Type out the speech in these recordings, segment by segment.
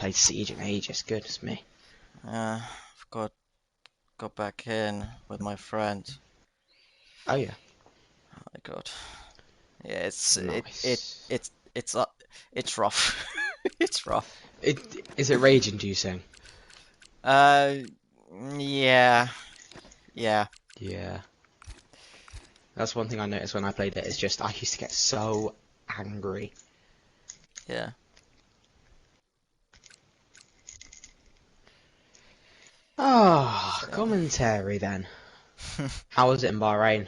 played Siege in ages. Goodness me. I've got back in with my friend. Oh yeah. Oh my God. Yeah, Nice. it's rough. It's rough. It is it rage inducing? Uh, yeah, yeah, Yeah. That's one thing I noticed when I played it. Is just I used to get so angry. yeah. Ah, So, commentary then. How was it in Bahrain?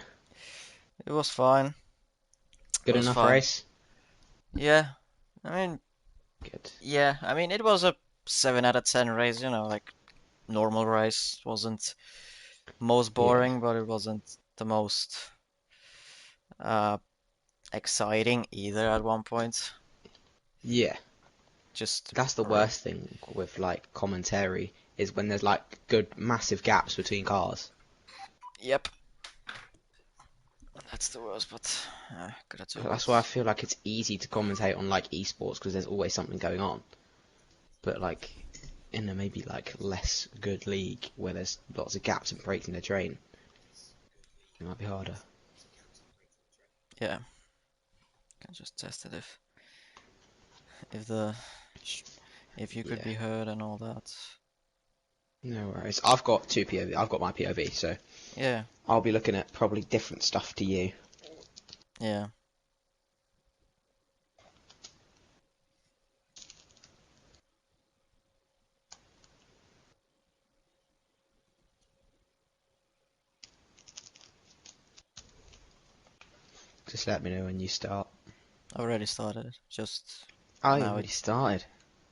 it was fine. It Good was enough fine. race? Yeah, I mean, Good. yeah, I mean, it was a 7 out of 10 race, like normal race. Wasn't most Yeah. boring, but it wasn't the most uh exciting either at one point. Yeah. Just That's the r- worst thing with like commentary is when there's like good massive gaps between cars. yep, that's the worst, but gotta do That's why I it. feel like it's easy to commentate on like esports because there's always something going on. But like in a maybe like less good league where there's lots of gaps and breaks in the train, it might be harder. Yeah, can just test it if the sh- if you could Yeah. be heard and all that. No worries. I've got two POV. I've got my POV, so Yeah, I'll be looking at probably different stuff to you. yeah. Just let me know when you start. I already started. Just Oh, you now already it started.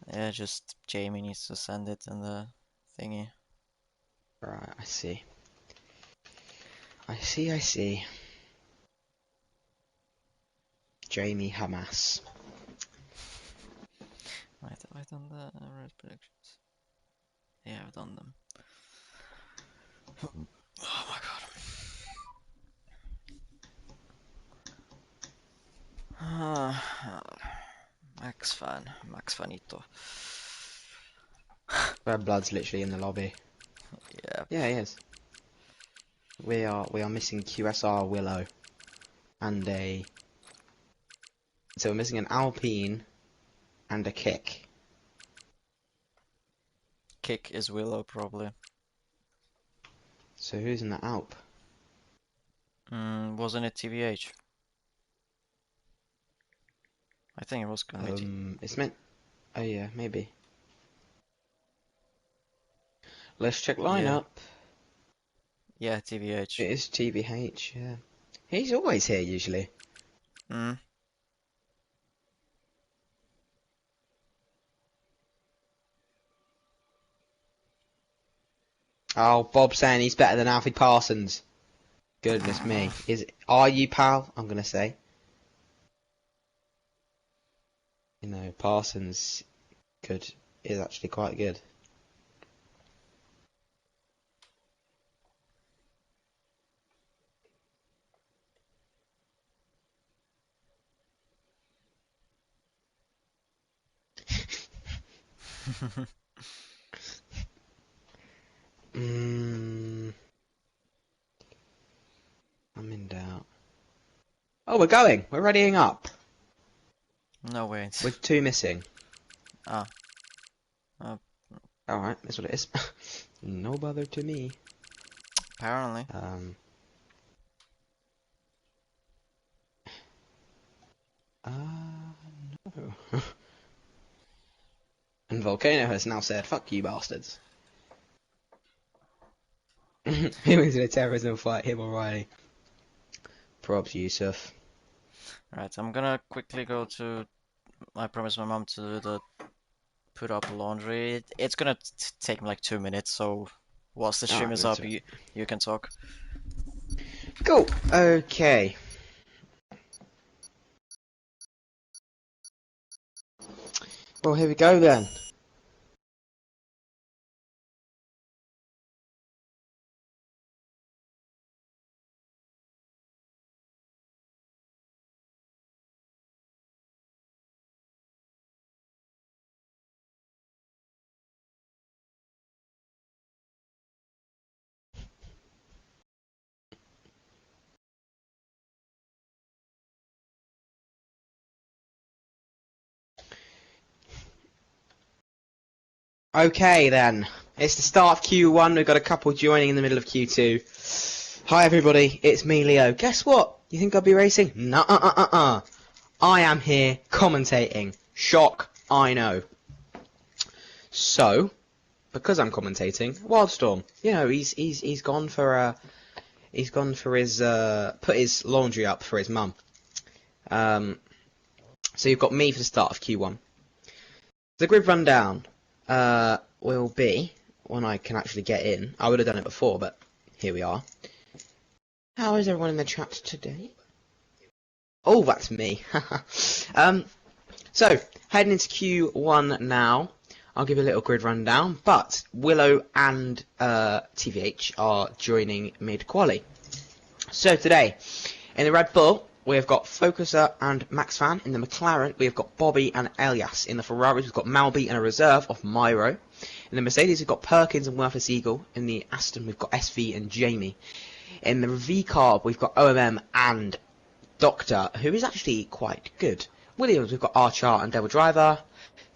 yeah, just Jamie needs to send it in the thingy. Right, I see. I see, I see. Jamie Hamas. Right, have I done the red predictions? Yeah, I've done them. Oh my god. Max Fanito. Red Blood's literally in the lobby. Yep. Yeah, he is. We are missing QSR Willow and a so we're missing an Alpine and a kick. Kick is Willow probably. So who's in the Alp? Wasn't it TVH? I think it was gonna be T. It's meant. Oh yeah, maybe. Let's check Yeah, lineup. yeah, TVH. It is TBH. Yeah, he's always here usually. Mm. Oh, Bob saying he's better than Alfie Parsons. Goodness me. Are you, pal? I'm gonna say. Parsons could is actually quite good. Mm, I'm in doubt. Oh, we're going. We're readying up. No wait. With two missing. Ah, uh, All right, that's what it is. No bother to me. apparently. Um. No. And Volcano has now said, "Fuck you, bastards." He wins in a terrorism fight. Him or Riley. Probs Yusuf. Right, I'm gonna quickly go to. I promised my mom to do the put up laundry. It's gonna take me like 2 minutes, so whilst the All stream right, is that's up, it. you can talk. Cool. Okay. Well, here we go then. Okay then, it's the start of Q1. We've got a couple joining in the middle of Q2. Hi everybody, it's me, Leo. Guess what? You think I'll be racing? Nuh-uh-uh-uh-uh. I am here commentating. Shock, I know. So, because I'm commentating, Wildstorm. You know, he's gone for his put his laundry up for his mum. So you've got me for the start of Q1. The grid rundown will be when I can actually get in. I would have done it before, but here we are. How is everyone in the chat today? Oh, that's me. So, heading into Q1 now. I'll give you a little grid rundown, but Willow and TVH are joining mid-quali. So today, in the Red Bull, we've got Focuser and Max Fan. In the McLaren, we've got Bobby and Elias. In the Ferraris, we've got Malby and a reserve of Myro. In the Mercedes, we've got Perkins and Worthless Eagle. In the Aston, we've got SV and Jamie. In the V-Carb, we've got OMM and Doctor, who is actually quite good. Williams, we've got Archer and Devil Driver.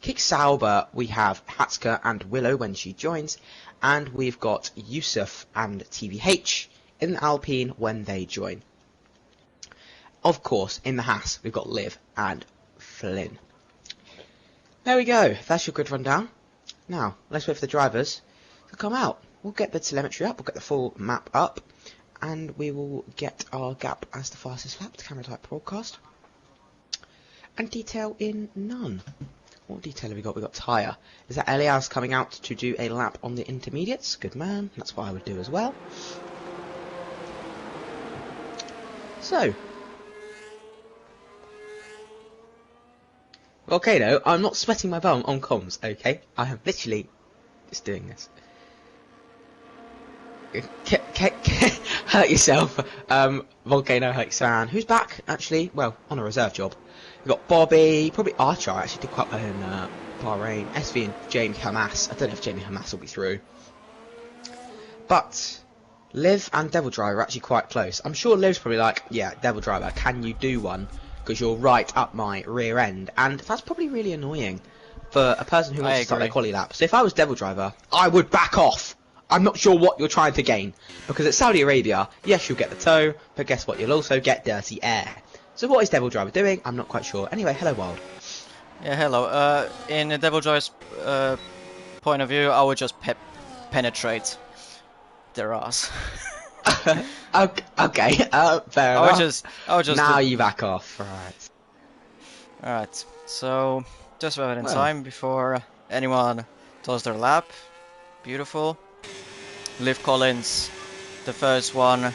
Kick Sauber, we have Hatska and Willow when she joins. And we've got Yusuf and TVH in the Alpine when they join. Of course, in the Haas, we've got Liv and Flynn. There we go. That's your grid rundown. Now, let's wait for the drivers to come out. We'll get the telemetry up, we'll get the full map up, and we will get our gap as the fastest lap, the camera type broadcast. And detail in none. What detail have we got? We've got tyre. Is that Elias coming out to do a lap on the intermediates? Good man. That's what I would do as well. So. Okay, though. I'm not sweating my bum on comms, okay? I am literally just doing this. Hurt yourself. Volcano hurt fan. Who's back, actually? Well, on a reserve job. We've got Bobby, probably Archer actually did quite well in Bahrain. SV and Jamie Hamas. I don't know if Jamie Hamas will be through. But Liv and Devil Driver are actually quite close. I'm sure Liv's probably like, yeah, Devil Driver, can you do one? Because you're right up my rear end. And that's probably really annoying for a person who wants to start their quali lap. So if I was Devil Driver, I would back off. I'm not sure what you're trying to gain. Because at Saudi Arabia, yes, you'll get the tow, but guess what? You'll also get dirty air. So what is Devil Driver doing? I'm not quite sure. Anyway, hello, Wild. Yeah, hello. In Devil Driver's point of view, I would just penetrate their ass. Okay, fair enough. I would just. Now you back off, right? Alright. So just about in time before anyone does their lap. Beautiful. Liv Collins, the first one.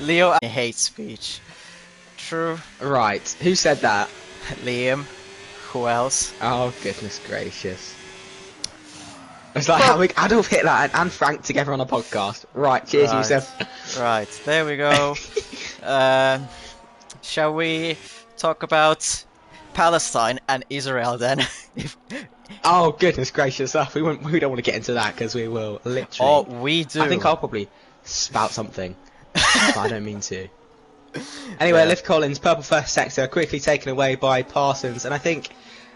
Leo hates speech. True. Right. Who said that? Liam. Who else? Oh, goodness gracious. It's like having Adolf Hitler and Frank together on a podcast. Right, cheers, right. Yusuf. Right, there we go. Shall we talk about Palestine and Israel then? Oh, goodness gracious. We don't want to get into that because we will literally... Oh, we do. I think I'll probably spout something. But I don't mean to. Anyway, yeah. Liv Collins, purple first sector, quickly taken away by Parsons. And I think,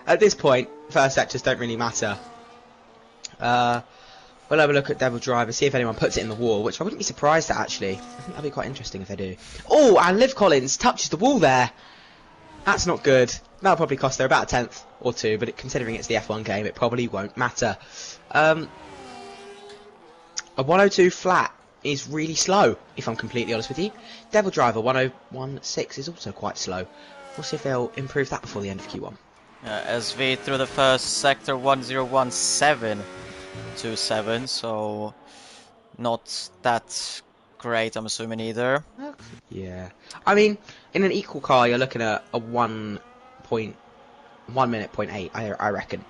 at this point, first sectors don't really matter. We'll have a look at Devil Driver, see if anyone puts it in the wall, which I wouldn't be surprised at, actually. I think that'd be quite interesting if they do. Oh, and Liv Collins touches the wall there. That's not good. That'll probably cost her about a tenth or two, but considering it's the F1 game, it probably won't matter. A 102 flat is really slow, if I'm completely honest with you. Devil Driver 1016 is also quite slow. We'll see if they'll improve that before the end of Q1. SV through the first sector 101727, so not that great, I'm assuming, either. Yeah. I mean, in an equal car, you're looking at a 1 minute, 0.8, I reckon.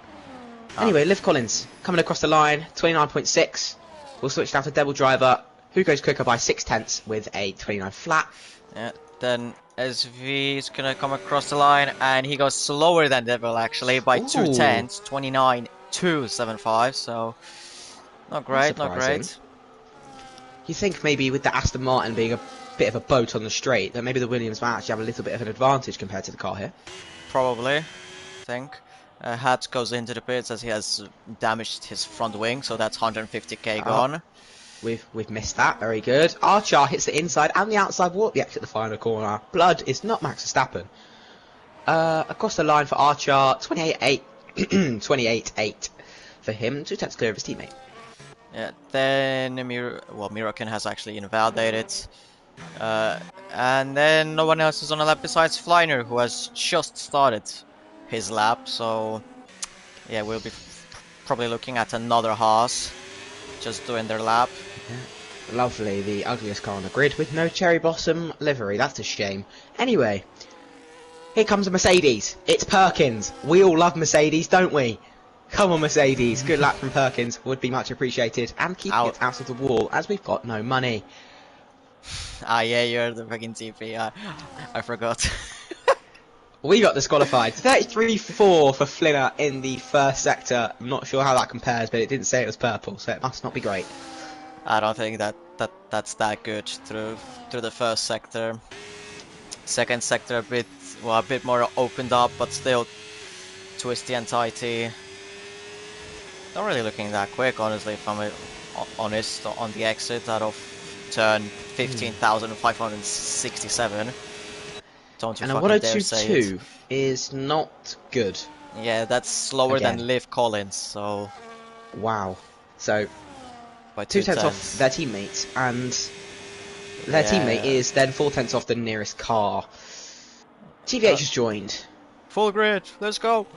Anyway, Liv Collins coming across the line, 29.6. We'll switch down to Devil Driver, who goes quicker by 6/10 with a 29 flat. Yeah, then SV is gonna come across the line, and he goes slower than Devil actually by 2/10, 29.275. So not great, not great. You think maybe with the Aston Martin being a bit of a boat on the straight, that maybe the Williams might actually have a little bit of an advantage compared to the car here? Probably, I think. Hat goes into the pits as he has damaged his front wing, so that's 150k Oh, gone. we've missed that. Very good. Archer hits the inside and the outside wall at the exit, the final corner. Blood is not Max Verstappen. Across the line for Archer, 28-8, 28-8 for him. 2 tenths clear of his teammate. Yeah, then Mirokin has actually invalidated. And then no one else is on the lap besides Flyner, who has just started his lap. So yeah, we'll be probably looking at another Haas just doing their lap. Yeah. Lovely, the ugliest car on the grid with no cherry blossom livery. That's a shame. Anyway, here comes a Mercedes. It's Perkins. We all love Mercedes, don't we? Come on, Mercedes. Good lap from Perkins would be much appreciated. And keeping it out of the wall as we've got no money. Ah, yeah, you're the fucking TP. I forgot. We got disqualified. 33-4 for Flinner in the first sector. I'm not sure how that compares, but it didn't say it was purple, so it must not be great. I don't think that's that good through the first sector. Second sector a bit more opened up, but still twisty and tighty. Not really looking that quick, honestly, if I'm honest, on the exit out of turn 15,567. Don't you And a fucking dare say it. 102 is not good. Yeah, that's slower Again. than Liv Collins, so... Wow. So, by 2 tenths off their teammates, and their teammate is then 4 tenths off the nearest car. TVH has joined. Full grid, let's go!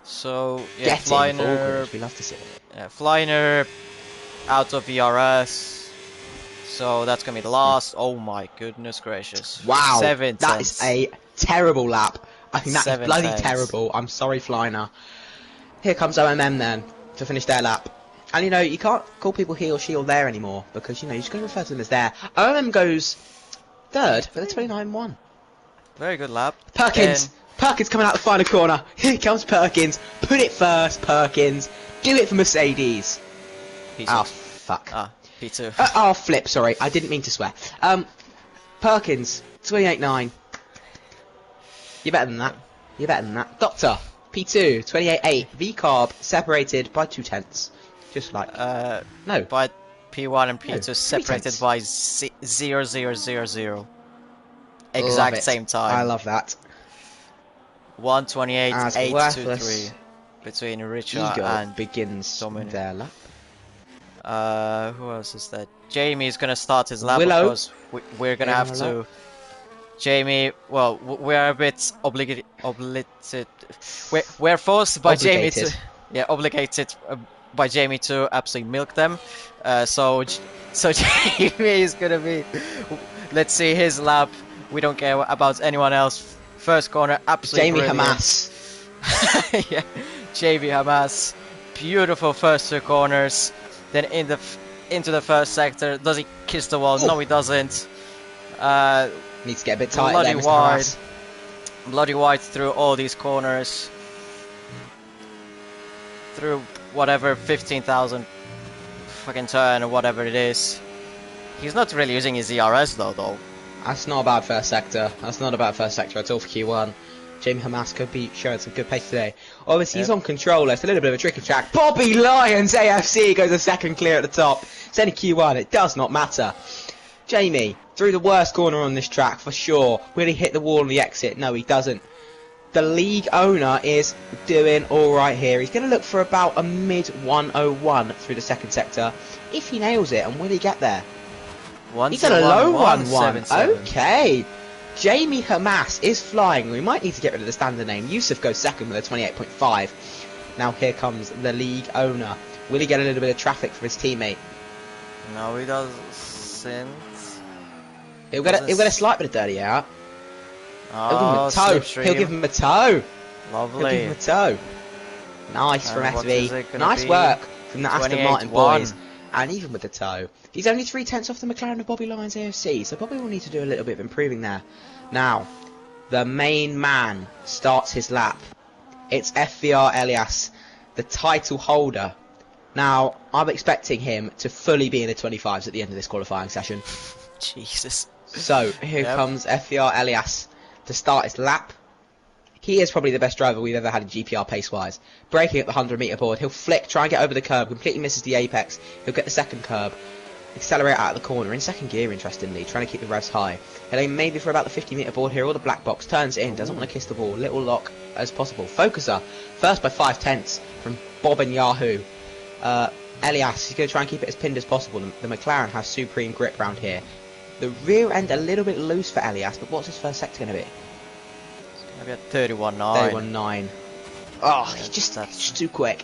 So, yeah, Get in full Flyner... grid, we love to see it. Yeah, Flyner out of VRS. So that's gonna be the last. Oh my goodness gracious. Wow, 7 that tenths. is a terrible lap. I think that is 7 bloody tenths. terrible. I'm sorry, Flyner. Here comes OMM then, to finish their lap. And you know, you can't call people he or she or there anymore, because you know, you're just going to refer to them as there. OMM goes third for the 29-1. Very good lap. Perkins! Perkins coming out the final corner. Here comes Perkins. Put it first, Perkins. Do it for Mercedes. Oh, fuck. Ah, P2. Oh, flip, sorry. I didn't mean to swear. Perkins, 28-9. You're better than that. You're better than that. Doctor, P2, 28-8. V-carb, separated by 2 tenths. Just like... no. But P1 and P2 No, separated 3 by 0.0000. Exact same time. I love that. 128.823 between Richard Eagle and begins Dominic. their lap. Who else is that? Jamie is gonna start his lap, Willow. of course. We're gonna have to. Jamie, well, we're a bit obligated. We're forced by Jamie to, obligated by Jamie to absolutely milk them. So Jamie is gonna be. Let's see his lap. We don't care about anyone else. First corner, absolutely Jamie brilliant. Hamas. Yeah, Jamie Hamas. Beautiful first 2 corners. Then into the first sector. Does he kiss the wall? Ooh. No, he doesn't. Needs to get a bit tighter Bloody there, Mr. wide. Hamas. Bloody wide through all these corners. Through whatever 15,000 fucking turn or whatever it is. He's not really using his ERS though. That's not a bad first sector. That's not a bad first sector at all for Q1. Jamie Hamas could be showing some good pace today. Obviously, he's on controller. It's a little bit of a tricky track. Bobby Lyons AFC goes a second clear at the top. It's only Q1. It does not matter. Jamie, through the worst corner on this track for sure. Will he hit the wall on the exit? No, he doesn't. The league owner is doing all right here. He's going to look for about a mid 101 through the second sector. If he nails it, and will he get there? He's at a low 1-1. Okay. Jamie Hamas is flying. We might need to get rid of the standard name. Yusuf goes second with a 28.5. Now here comes the league owner. Will he get a little bit of traffic from his teammate? No, he doesn't. He'll get a slight bit of dirty out. Oh, He'll give him a toe. Lovely. He'll give him a toe. Nice from what is it SV. gonna Nice be? work from the Aston Martin 28-1. boys. And even with the toe. He's only 3 tenths off the McLaren of Bobby Lyons AFC, so Bobby will need to do a little bit of improving there. Now, the main man starts his lap. It's FVR Elias, the title holder. Now, I'm expecting him to fully be in the 25s at the end of this qualifying session. Jesus. So, here comes FVR Elias to start his lap. He is probably the best driver we've ever had in GPR pace-wise. Braking at the 100-metre board, he'll flick, try and get over the curb, completely misses the apex. He'll get the second curb, accelerate out of the corner, in second gear, interestingly, trying to keep the revs high. He'll aim maybe for about the 50-metre board here, or the black box, turns in, doesn't want to kiss the wall, little lock as possible. Focuser, first by 5/10 from Bob and Yahoo. Elias, he's going to try and keep it as pinned as possible. The McLaren has supreme grip round here. The rear end a little bit loose for Elias, but what's his first sector going to be? Maybe at 31.9. 31.9. Oh, he's just too quick.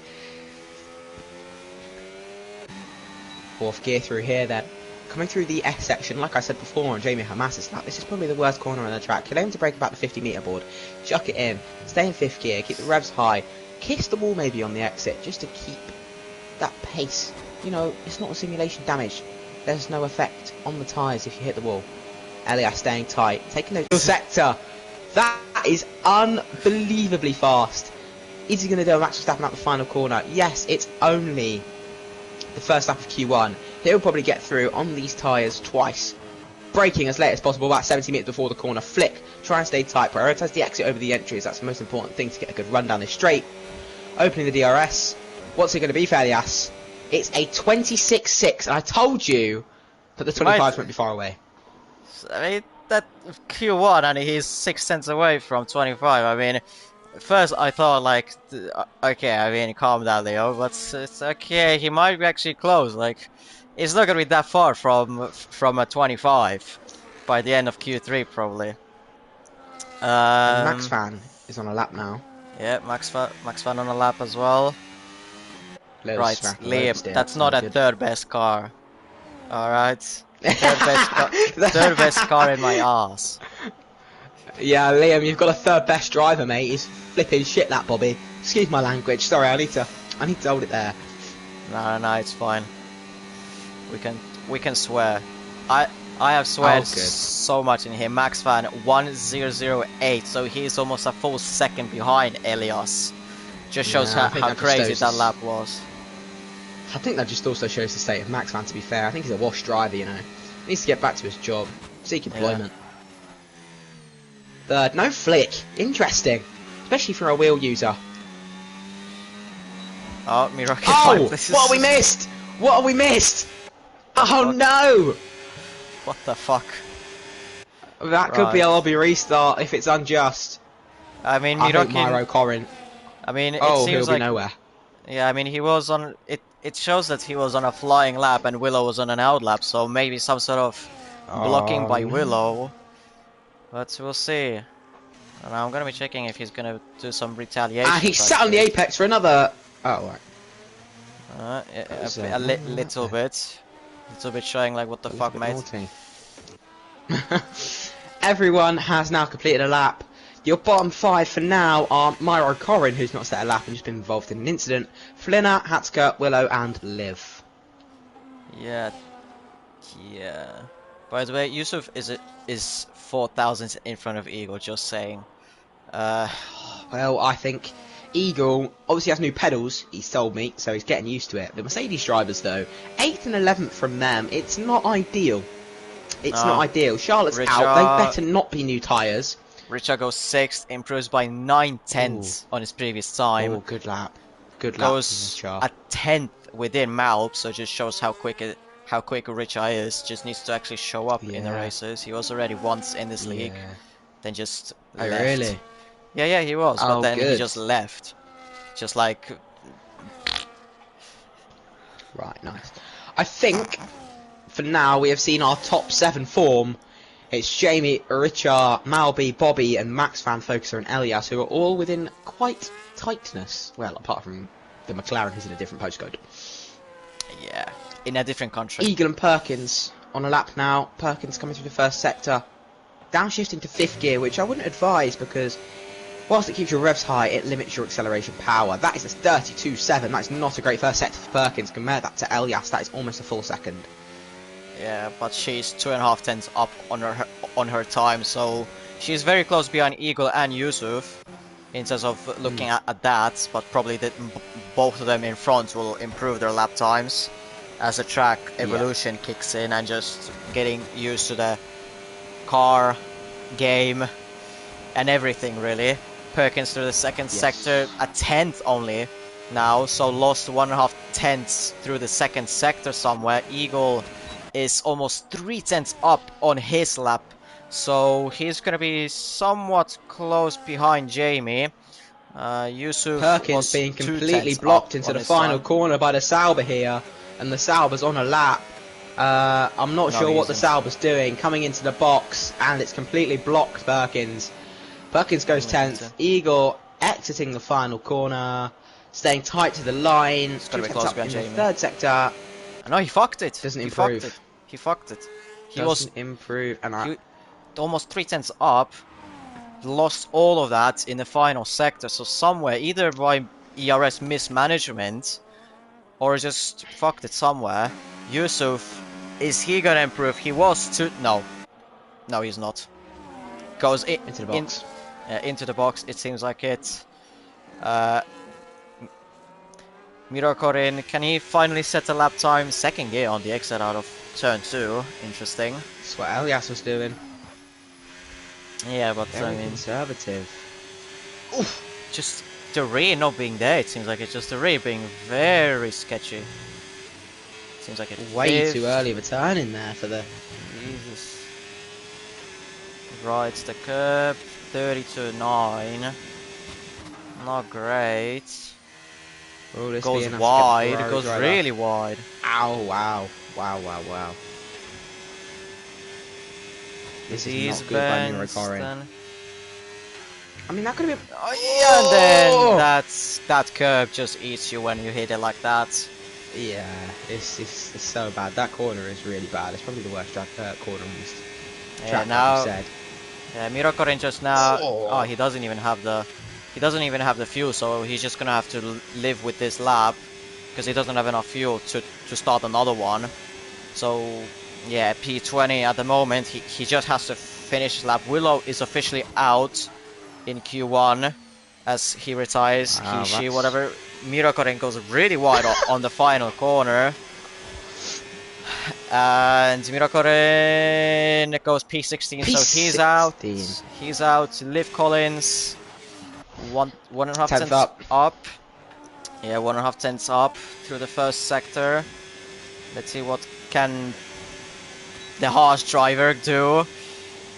Fourth gear through here then. Coming through the S section, like I said before on Jamie Hamas's lap, this is probably the worst corner on the track. He'll aim to break about the 50-metre board, chuck it in, stay in fifth gear, keep the revs high, kiss the wall maybe on the exit, just to keep that pace. You know, it's not a simulation damage. There's no effect on the tyres if you hit the wall. Elias staying tight, taking those sector. That is unbelievably fast. Is he going to do a Max Verstappen at the final corner? Yes, it's only the first lap of Q1. He'll probably get through on these tyres twice. Braking as late as possible, about 70 metres before the corner. Flick, try and stay tight, prioritise the exit over the entries. That's the most important thing to get a good run down this straight. Opening the DRS. What's it going to be for Elias? It's a 26.6, and I told you that the 25s won't be far away. I mean, that Q1, and he's 6 tenths away from 25. I mean, first I thought like, okay, I mean, calm down, Leo, but it's okay. He might be actually close. Like, it's not gonna be that far from a 25 by the end of Q3 probably. Max Fan is on a lap now. Yeah, Max Fan on a lap as well. Right, Liam, that's not a third best car. Alright. Third best car in my ass. Yeah, Liam, you've got a third best driver, mate. He's flipping shit, that Bobby. Excuse my language. Sorry, I need to hold it there. No, it's fine. We can swear. I have sweared so much in here. Max Fan 1008, so he's almost a full second behind Elias. Just shows how crazy that lap was. I think that just also shows the state of Max Fan, to be fair. I think he's a washed driver, you know. He needs to get back to his job. Seek employment. Third, no flick. Interesting. Especially for a wheel user. Oh, Miraki. Oh! What have we missed? What have we missed? Oh no! What the fuck? That could be a lobby restart if it's unjust. I mean, Miraki... Myro Corin. I mean, it seems seems he'll like... be nowhere. Yeah, I mean, he was on... It shows that he was on a flying lap and Willow was on an out lap, so maybe some sort of blocking by Willow. But we'll see. And I'm gonna be checking if he's gonna do some retaliation. Ah, he sat on the apex for another... Oh, right. A little bit. Little bit showing like, what the fuck, mate. Everyone has now completed a lap. Your bottom five for now are Myro Corin, who's not set a lap and just been involved in an incident, Flinner, Hatsker, Willow, and Liv. Yeah. By the way, Yusuf is 4,000 in front of Eagle, just saying. Well, I think Eagle obviously has new pedals, he's told me, so he's getting used to it. The Mercedes drivers, though, 8th and 11th from them, it's not ideal. It's not ideal. Charlotte's out, they better not be new tyres. Richard goes 6th, improves by 9 tenths on his previous time. Oh, good lap. Good lap. Goes a 10th within Malp, so just shows how quick Richard is. Just needs to actually show up in the races. He was already once in this league, then just left. Oh, really? Yeah, he was, but then he just left. Just like... Right, nice. I think, for now, we have seen our top 7 form. It's Jamie, Richard, Malby, Bobby, and Max Fan, Focuser, and Elias, who are all within quite tightness. Well, apart from the McLaren, who's in a different postcode. Yeah, in a different country. Eagle and Perkins on a lap now. Perkins coming through the first sector. Downshifting to 5th gear, which I wouldn't advise because whilst it keeps your revs high, it limits your acceleration power. That is a 32.7. That's not a great first sector for Perkins. Compare that to Elias, that is almost a full second. Yeah, but she's 2.5 tenths up on her time, so she's very close behind Eagle and Yusuf in terms of looking at that. But probably both of them in front will improve their lap times as the track evolution kicks in and just getting used to the car, game, and everything really. Perkins through the second Yes. sector, a tenth only now, so lost 1.5 tenths through the second sector somewhere. Eagle is almost 3 tenths up on his lap, so he's gonna be somewhat close behind Jamie. Yusuf Perkins was being 2 completely tenths blocked up into on the his final time. corner by the Sauber here, and the Sauber's on a lap. I'm not No, sure he what the isn't. Sauber's doing, coming into the box, and it's completely blocked Perkins. Perkins goes Look at 10th. him. Eagle exiting the final corner, staying tight to the line. It's gotta 2 be tenths close up in behind the Jamie. third sector. No, he fucked it. Doesn't He fucked it. improve. He fucked it. He Doesn't was improve, and I. he, almost 3 tenths up, lost all of that in the final sector. So somewhere, either by ERS mismanagement or just fucked it somewhere. Yusuf, is he gonna improve? He was two. No, no, he's not. Goes Into the box. into the box. It seems like it. Mirakorin, can he finally set a lap time? Second gear on the exit out of turn 2. Interesting. That's what Elias was doing. Yeah, but Very I mean, conservative. Oof. just the rear not being there. It seems like it's just the rear being very sketchy. Seems like it's Way too early of a turn in there for the. Jesus. Rides the curb. 32.9. Not great. Oh, this Goes being a wide. Ferrari Goes driver. really wide. Ow! Wow! Wow! Wow! Wow! This is These not good by bends, Mirakorin. then. I mean, that could have been. Oh yeah, and then that curb just eats you when you hit it like that. Yeah, it's so bad. That corner is really bad. It's probably the worst corner on this Yeah, track, now like you said. yeah, Mirakorin just now. Oh. Oh, he doesn't even have the fuel, so he's just gonna have to live with this lap because he doesn't have enough fuel to start another one. So yeah, P20 at the moment. He just has to finish his lap. Willow is officially out in Q1 as he retires. Wow, She, that's- whatever. Mirakorin goes really wide on the final corner. And Mirakorin goes P16, so he's out. He's out. Liv Collins, one and a half Tenth tenths up. Yeah, 1.5 tenths up through the first sector. Let's see what can the harsh driver do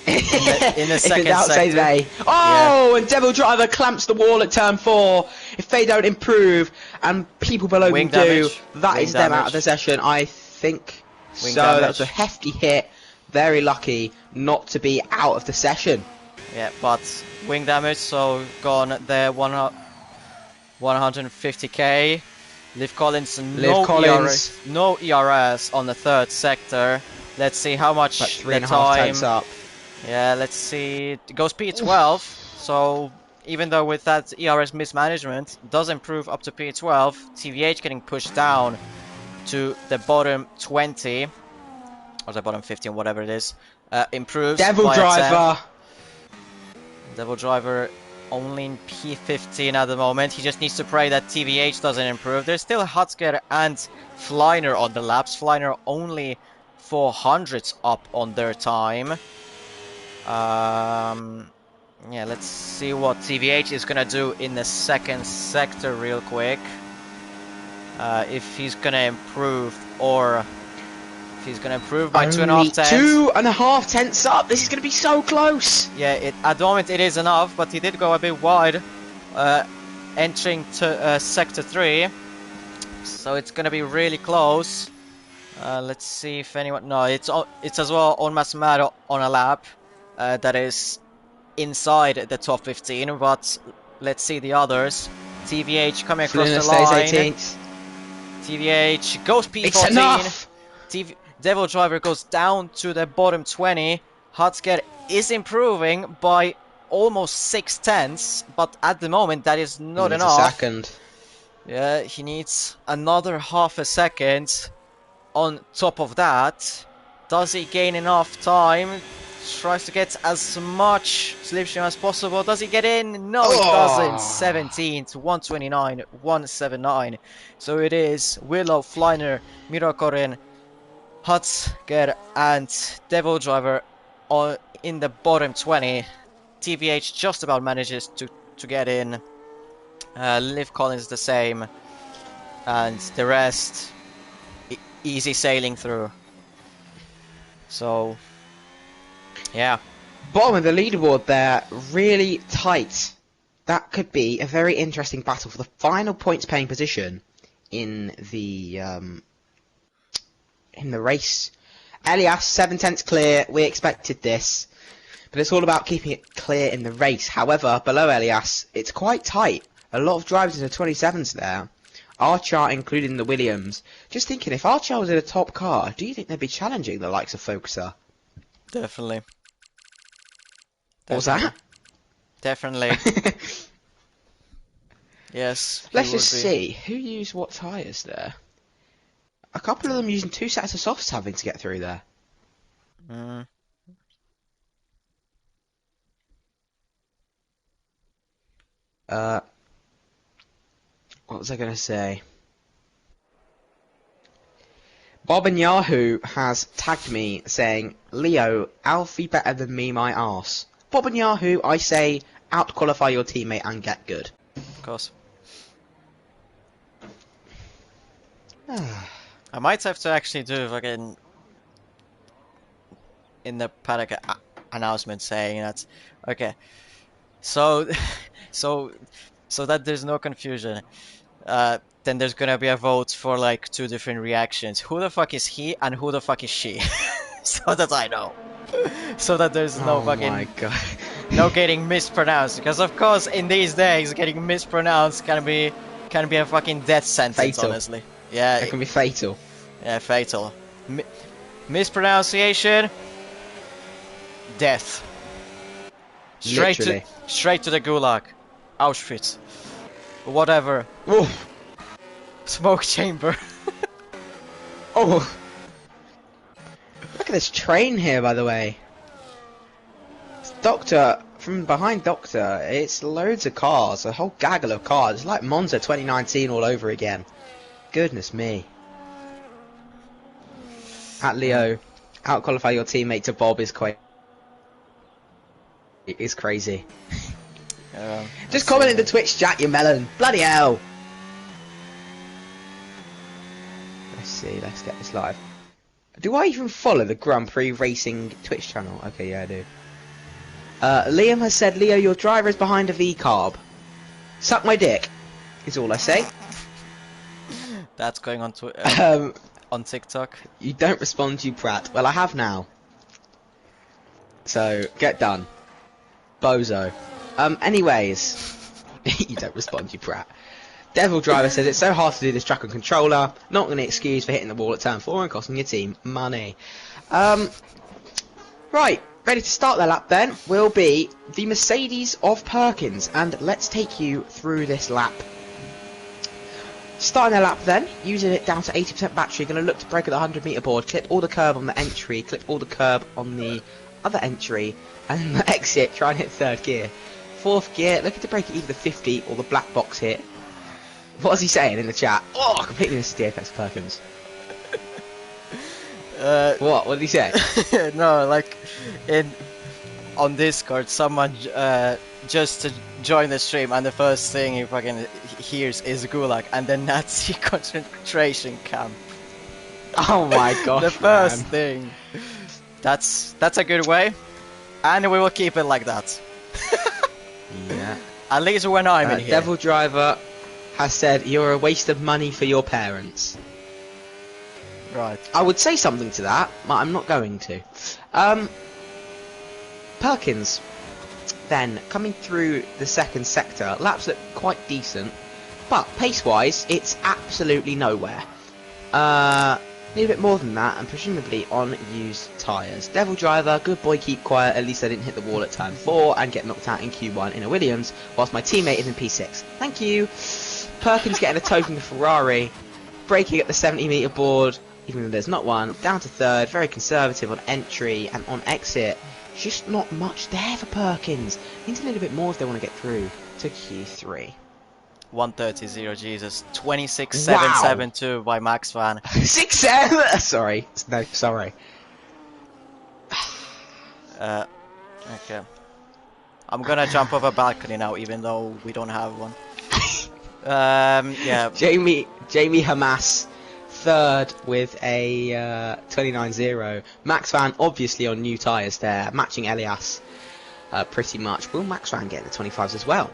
in the If second in doubt, say sector. they. Oh, and Devil Driver clamps the wall at turn 4. If they don't improve and people below Wing them do, damage. that Wing is them out damage. of the session. I think Wing so. damage. That was a hefty hit. Very lucky not to be out of the session. Yeah, but wing damage, so gone there 150k. Liv Collins, no ERS on the third sector. Let's see how much But the 3.5 time. tenths up. Yeah, let's see. It goes P12, so even though with that ERS mismanagement, does improve up to P12. TVH getting pushed down to the bottom 20, or the bottom 15, whatever it is. Improves Devil by a tenth. Driver. Devil Driver only in P15 at the moment. He just needs to pray that TVH doesn't improve. There's still Hutsker and Flyner on the laps. Flyner only 400s up on their time. Yeah, let's see what TVH is gonna do in the second sector real quick. If he's gonna improve, or if he's gonna improve by 2.5 tenths. 2.5 tenths up. This is going to be so close. Yeah, at the moment it is enough, but he did go a bit wide, entering to sector 3. So it's gonna be really close. Let's see if anyone. No, it's as well on Masmado on a lap that is inside the top 15. But let's see the others. TVH coming across the stays line. 18th. TVH goes P14. It's enough. Devil Driver goes down to the bottom 20. Hutsker is improving by almost 6 tenths, but at the moment that is not enough. A second. Yeah, he needs another half a second on top of that. Does he gain enough time? Tries to get as much slipstream as possible. Does he get in? No, he doesn't. 17 to 129, 179. So it is Willow, Flyner, Mirakorin, Hutsker and Devil Driver in the bottom 20. TVH just about manages to to get in. Liv Collins the same, and the rest easy sailing through. So, yeah. Bottom of the leaderboard there, really tight. That could be a very interesting battle for the final points paying position in the race. Elias, 7/10 clear. We expected this, but it's all about keeping it clear in the race. However, below Elias, it's quite tight. A lot of drivers in the 27s there. Archer, including the Williams. Just thinking, if Archer was in a top car, do you think they'd be challenging the likes of Focuser? Definitely. What was that? Definitely. Yes. Let's just see who used what tyres there. A couple of them using 2 sets of softs having to get through there. Mm. What was I going to say? Bob and Yahoo has tagged me saying, Leo, Alfie better than me, my arse. Bob and Yahoo, I say, out-qualify your teammate and get good. Of course. I might have to actually do fucking in the paddock announcement saying that, okay, so that there's no confusion. Then there's gonna be a vote for like 2 different reactions. Who the fuck is he and who the fuck is she? So that I know. So that there's no fucking... Oh my god. No getting mispronounced. Because of course in these days getting mispronounced can be a fucking death sentence, Fatal. honestly. Yeah. It can be fatal. Yeah, fatal. Mispronunciation, death. Straight to the gulag. Auschwitz. Whatever. Oof. Smoke chamber. Oh. Look at this train here, by the way. It's Doctor, from behind Doctor, it's loads of cars, a whole gaggle of cars. It's like Monza 2019 all over again. Goodness me. At Leo, out-qualify your teammate to Bob is quite... It is crazy. Just comment in the Twitch chat, you melon. Bloody hell. Let's see, let's get this live. Do I even follow the Grand Prix Racing Twitch channel? Okay, yeah, I do. Liam has said, Leo, your driver is behind a V-carb. Suck my dick, is all I say. That's going on on TikTok. You don't respond, you prat. Well, I have now. So, get done. Bozo. Anyways. You don't respond, you prat. Devil Driver says, it's so hard to do this track on controller. Not an excuse for hitting the wall at turn 4 and costing your team money. Right. Ready to start their lap then will be the Mercedes of Perkins. And let's take you through this lap. Starting their lap then, using it down to 80% battery, going to look to brake at the 100 metre board, clip all the curb on the entry, clip all the curb on the other entry, and the exit, try and hit 3rd gear. 4th gear, looking to brake at either the 50 or the black box hit. What's he saying in the chat? Oh, I completely missed the Apex Perkins. What did he say? No, like, on Discord, someone just to join the stream, and the first thing he fucking hears is Gulag and the Nazi concentration camp. Oh my god! The first thing. That's a good way, and we will keep it like that. Yeah. At least when I'm in here. Devil Driver has said you're a waste of money for your parents. Right. I would say something to that, but I'm not going to. Perkins, then, coming through the 2nd sector, laps look quite decent, but pace-wise, it's absolutely nowhere. Need a bit more than that, and presumably on used tyres. Devil Driver, good boy, keep quiet, at least I didn't hit the wall at turn 4 and get knocked out in Q1 in a Williams, whilst my teammate is in P6. Thank you. Perkins getting a toe from the Ferrari, braking at the 70 metre board, even though there's not one, down to 3rd, very conservative on entry and on exit. Just not much there for Perkins. Needs a little bit more if they want to get through to Q3. 130 Jesus. 26.772 by Max Van. 6-7. Sorry. No, sorry. Okay. I'm gonna jump off a balcony now, even though we don't have one. Yeah. Jamie Hamas, third with a 29.0. Max Van obviously on new tyres there, matching Elias pretty much. Will Max Van get the 25s as well?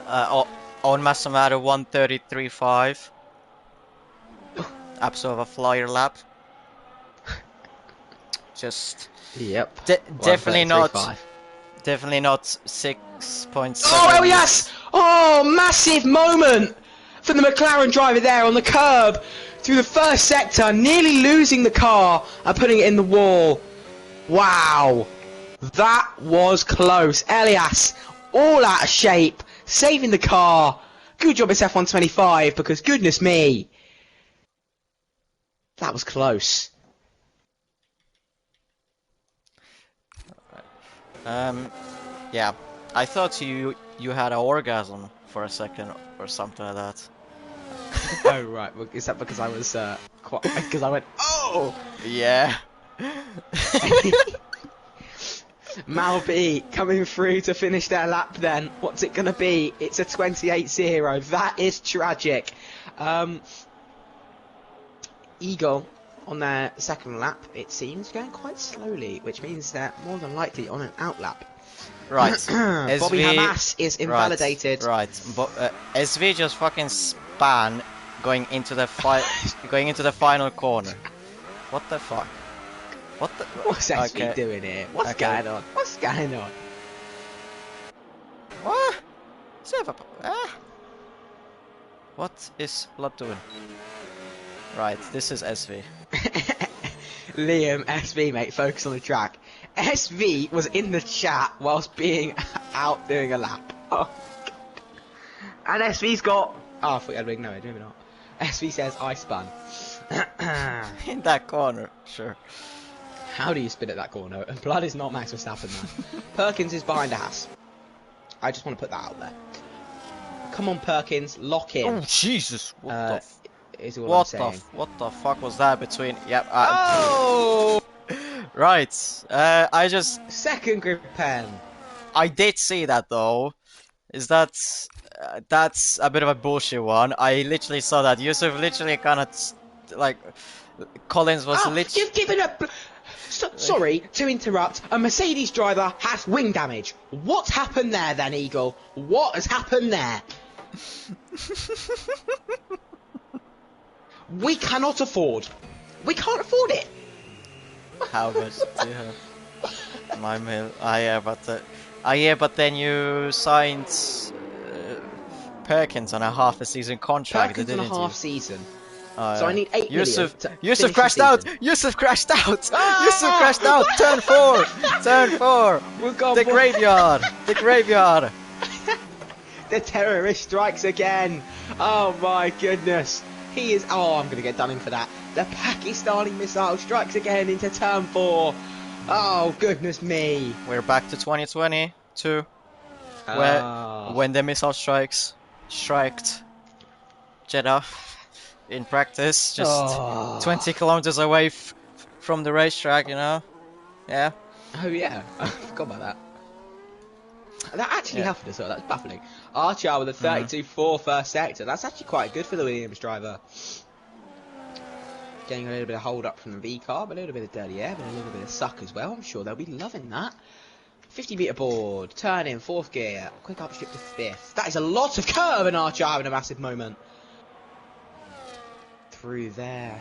On Masamato 133.5. Absolute of a flyer lap. Just. Yep. Definitely not. Definitely not 6.7. Oh, Elias! Oh, massive moment from the McLaren driver there on the curb through the first sector, nearly losing the car and putting it in the wall. Wow, that was close. Elias, all out of shape, saving the car. Good job it's F125, because goodness me, that was close. Yeah, I thought you had an orgasm for a second or something like that. Oh right, well, is that because I was because I went oh yeah. Malby coming through to finish their lap then. What's it gonna be? It's a 28.0. That is tragic. Eagle on their second lap, it seems, going quite slowly, which means they're more than likely on an outlap. Right. Bobby Hamas is invalidated. Right. SV just fucking span going into the final corner. What the fuck? What's SV doing here? What's going on? What's going on? What? What is Blood doing? Right, this is SV. Liam, SV, mate, focus on the track. SV was in the chat whilst being out doing a lap. Oh, God. And SV's got... Oh, I thought you had a big no, maybe not. SV says, I spun. In that corner, sure. How do you spin at that corner? And Blood is not Max Verstappen, man. Perkins is behind Haas. I just want to put that out there. Come on, Perkins, lock in. Oh, Jesus! What the fuck was that between... Yep. Oh! Right. I just... Second grip pen. I did see that, though. Is that... that's a bit of a bullshit one. I literally saw that. Yusuf literally kind of... Like... Collins was literally... You've given up... sorry to interrupt. A Mercedes driver has wing damage. What's happened there then, Eagle? What has happened there? We cannot afford. We can't afford it. How much do you have? 9 mil. Yeah, but then you signed Perkins on a half a season contract. Perkins on a half season. So yeah. I need 8 million. Yusuf crashed out. Yusuf crashed out. Yusuf crashed out. Turn 4. Turn 4. The graveyard. The graveyard. The terrorist strikes again. Oh my goodness. He is... Oh, I'm going to get done in for that. The Pakistani missile strikes again into turn 4. Oh, goodness me. We're back to 2022. When the missile striked Jeddah in practice, just 20 kilometers away from the racetrack, you know? Yeah. Oh, yeah. I forgot about that. That actually happened as well. That's baffling. Archer with a 32.4 first sector. That's actually quite good for the Williams driver. Getting a little bit of hold up from the V car, but a little bit of dirty air, but a little bit of suck as well. I'm sure they'll be loving that. 50 metre board, turn in, 4th gear, quick upstrip to 5th. That is a lot of curve, and Archer having a massive moment. Through there.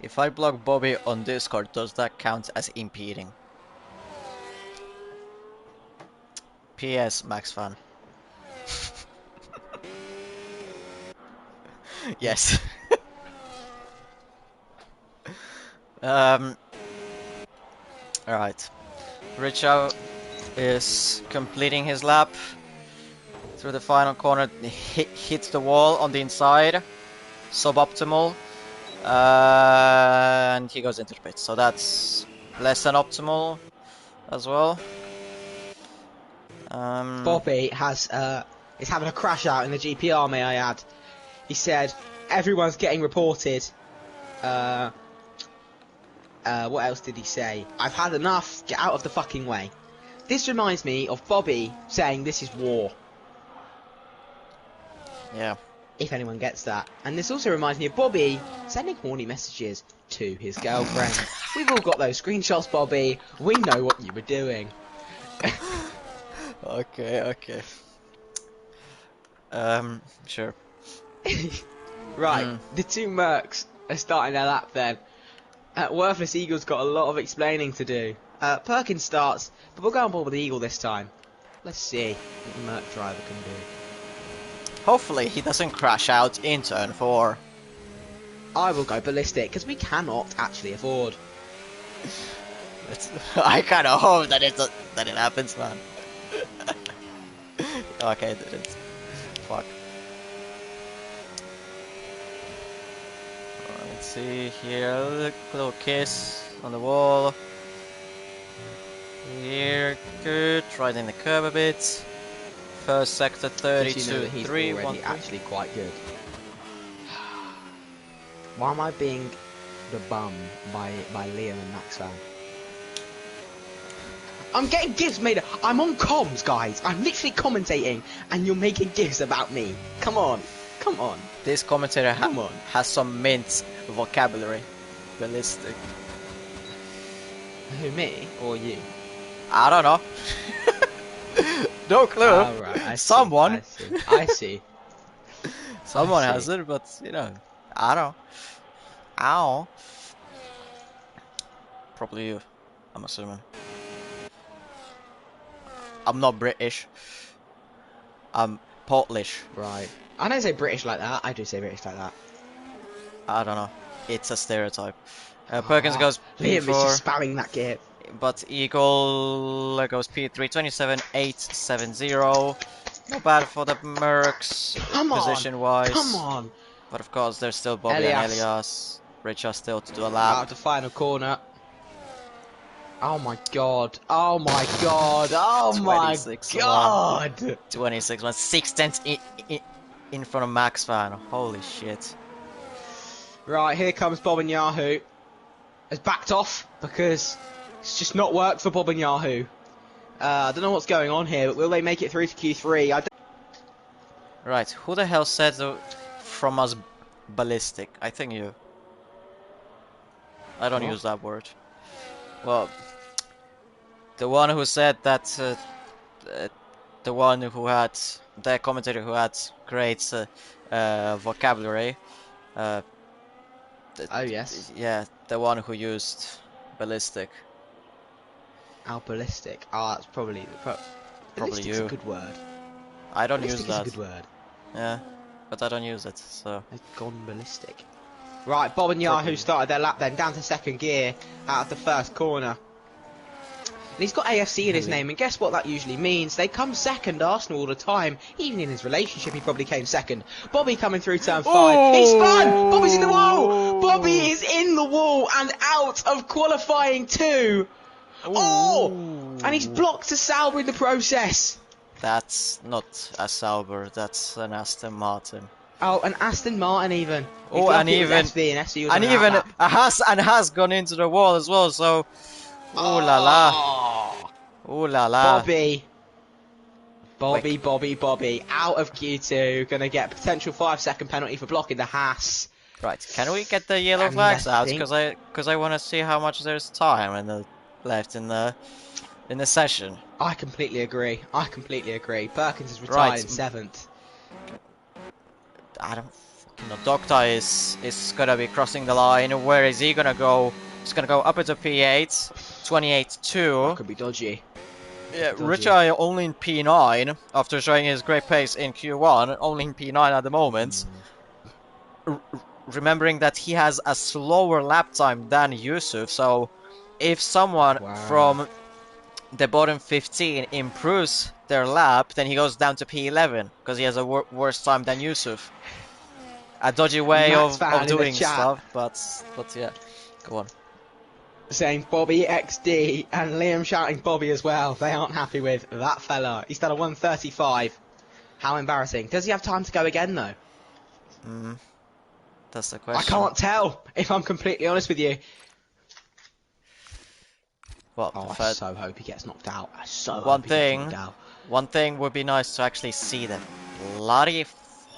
If I block Bobby on Discord, does that count as impeding? P.S. Max fan. Yes. Alright. Richo is completing his lap through the final corner. Hits the wall on the inside. Suboptimal. And he goes into the pit. So that's less than optimal as well. Bobby has is having a crash out in the GPR, may I add. He said everyone's getting reported. What else did he say? I've had enough. Get out of the fucking way. This reminds me of Bobby saying this is war. Yeah. If anyone gets that. And this also reminds me of Bobby sending horny messages to his girlfriend. We've all got those screenshots, Bobby. We know what you were doing. Okay. Sure. Right, the two Mercs are starting their lap then. Worthless Eagle's got a lot of explaining to do. Perkins starts, but we'll go on board with the Eagle this time. Let's see what the Merc driver can do. Hopefully he doesn't crash out in turn 4. I will go ballistic, because we cannot actually afford. I kind of hope that it happens, man. Okay, it didn't. Fuck. Let's see here. Little kiss on the wall. Here, good. Right in the curve a bit. First sector 32, you know that he's 3, already 1, 3. actually quite good. Why am I being the bum by Liam and Maxwell? I'm getting gifs made. I'm on comms, guys. I'm literally commentating, and you're making gifs about me. Come on. This commentator Come on. has some mint vocabulary. Ballistic. Who, me or you? I don't know. No clue. Oh, right. I see, Someone. I see. Someone I has see. it, but you know, I don't know. Ow. Probably you, I'm assuming. I'm not British. I'm Polish. Right. I don't say British like that. I do say British like that. I don't know. It's a stereotype. Perkins goes Liam is P4, just spamming that gift. but Eagle goes P3, 27.870. Not bad for the Mercs, position-wise. Come on. But of course, there's still Bobby and Elias. Richard still to do a lap. Out of the final corner. Oh my god. Oh my god. Oh my 26 god. 26 1, 6 tenths in front of Max Van. Holy shit. Right, here comes Bob and Yahoo. Has backed off because it's just not worked for Bob and Yahoo. I don't know what's going on here, but will they make it through to Q3? I don't... Right, who the hell said from us ballistic? I think you. I don't use that word. Well, the one who said that, the one who had, the commentator who had great vocabulary. Oh yes. Yeah, the one who used ballistic. Oh, ballistic. Oh, that's probably Ballistic's a you. good word. I don't Ballistic use that. is a good word. Yeah, but I don't use it, so. They've gone ballistic. Right, Bob and Yahoo started their lap then, down to second gear out of the first corner. And he's got AFC in his name, and guess what that usually means? They come second, Arsenal, all the time. Even in his relationship, he probably came second. Bobby coming through turn 5. He spun! Bobby's in the wall! Bobby is in the wall and out of qualifying 2. Oh! And he's blocked a Sauber in the process. That's not a Sauber, that's an Aston Martin. Oh, an Aston Martin even. Oh, and even SV and SV was and on an even outlap. has gone into the wall as well. So, ooh la la, ooh la la. Bobby, out of Q2, gonna get a potential 5-second penalty for blocking the Haas. Right, can we get the yellow And flags I out? think- Because I want to see how much there's time left in the session. I completely agree. Perkins is retired Right. in 7th. I don't fucking know. Doctor is gonna be crossing the line. Where is he gonna go? He's gonna go up into P8, 28.2. Could be dodgy. Yeah, Richard only in P9 after showing his great pace in Q1. Only in P9 at the moment. Remembering that he has a slower lap time than Yusuf, so if someone from the bottom 15 improves their lap, then he goes down to P11 because he has a worse time than Yusuf. A dodgy way of doing stuff, but yeah, go on. Saying Bobby XD and Liam shouting Bobby as well. They aren't happy with that fella. He's done a 1:35. How embarrassing. Does he have time to go again though? That's the question. I can't tell, if I'm completely honest with you. Well, Oh, the I third. so hope he gets knocked out. I so One hope he gets knocked thing, out. one thing would be nice to actually see the bloody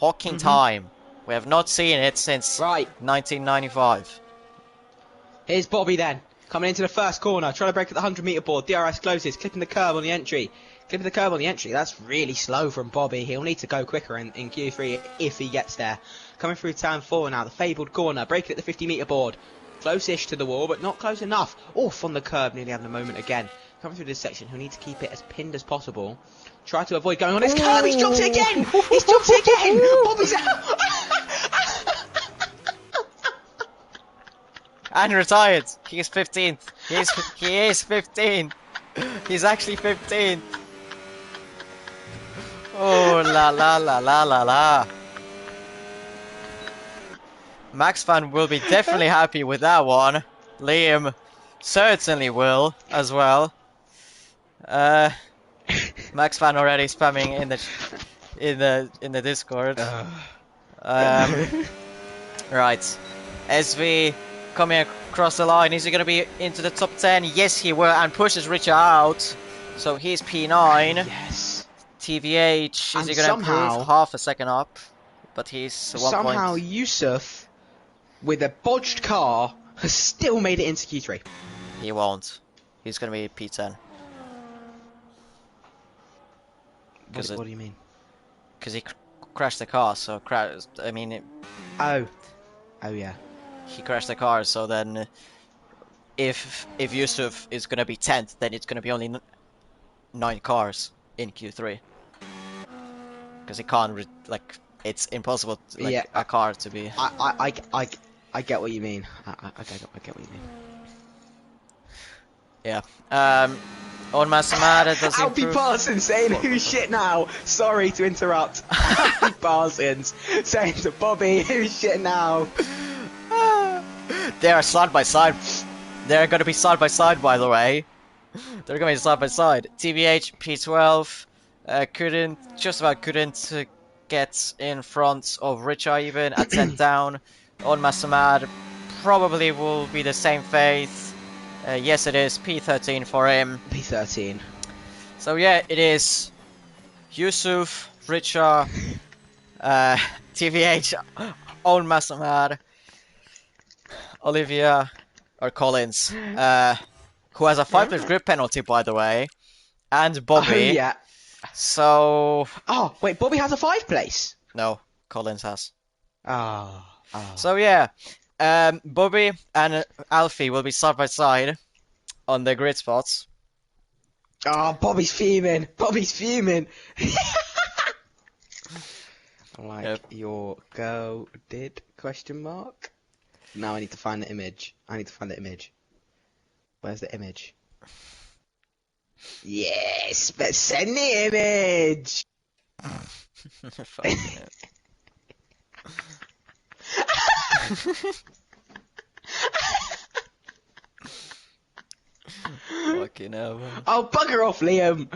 fucking Mm-hmm. time. We have not seen it since Right. 1995. Here's Bobby then. Coming into the first corner, trying to break at the 100-meter board. DRS closes, clipping the curb on the entry. Clipping the curb on the entry. That's really slow from Bobby. He'll need to go quicker in Q3 if he gets there. Coming through turn 4 now, the fabled corner. Breaking at the 50-meter board. Close-ish to the wall, but not close enough. Off on the curb, nearly having a moment again. Coming through this section, he'll need to keep it as pinned as possible. Try to avoid going on his curb. He's dropped it again! He's dropped it again! Bobby's out! And retired. He is 15th. He is 15th. He's actually 15th. Oh la la la la la la. Max fan will be definitely happy with that one. Liam certainly will as well. Max fan already spamming in the Discord. Right. SV coming across the line. Is he going to be into the top 10? Yes, he will, and pushes Richard out. So he's P9. Yes. TVH, is he going to improve? Half a second up. But he's 1 somehow point. Yusuf, with a bodged car, has still made it into Q3. He won't. He's going to be P10. What do you mean? Because he crashed the car, so I mean... Oh yeah. He crashed the car, so then if Yusuf is gonna be 10th, then it's gonna be only 9 cars in Q3. Because he can't like it's impossible a car to be. I get what you mean. I get what you mean. Yeah. On Masamada does Alfie improve. Parsons saying who's shit now. Sorry to interrupt. Alfie Parsons saying to Bobby who's shit now. They are side by side. They're gonna be side by side, by the way. They're gonna be side by side. TBH P12 couldn't get in front of Richa even at 10 down. On Masamad probably will be the same fate. Yes, it is P13 for him. P13. So yeah, it is Yusuf, Richa, TVH, on Masamad. Olivia or Collins, who has a 5-minute grip penalty, by the way, and Bobby. Oh yeah. So. Oh wait, Bobby has a 5 place. No, Collins has. Oh. So yeah, Bobby and Alfie will be side by side on the grid spots. Oh, Bobby's fuming. Bobby's fuming. Like your girl did? Question mark. Now I need to find the image. Where's the image? Yes, but send the image. Fucking hell. Oh, bugger off, Liam.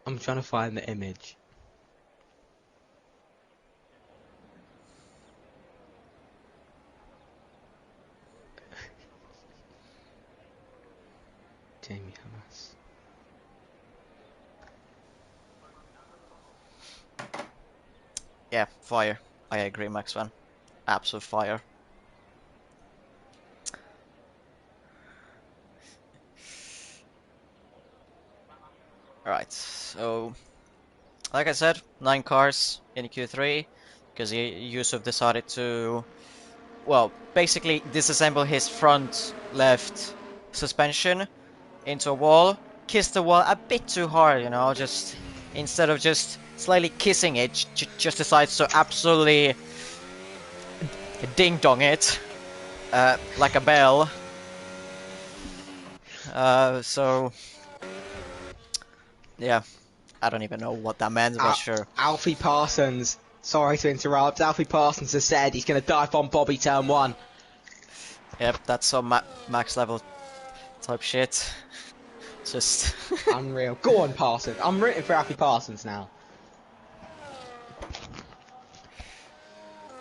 I'm trying to find the image. Jamie Hamas. Yeah, fire. I agree, Max Van. Absolute fire. Alright, so like I said, 9 cars in Q3 because Yusuf decided to, well, basically disassemble his front left suspension into a wall, kissed the wall a bit too hard, you know, just instead of just slightly kissing it, just decides to absolutely ding-dong it like a bell. So yeah, I don't even know what that meant, but sure. Alfie Parsons, sorry to interrupt, Alfie Parsons has said he's going to dive on Bobby turn 1. Yep, that's some max level type shit. Just unreal. Go on, Parsons. I'm rooting for Alfie Parsons now.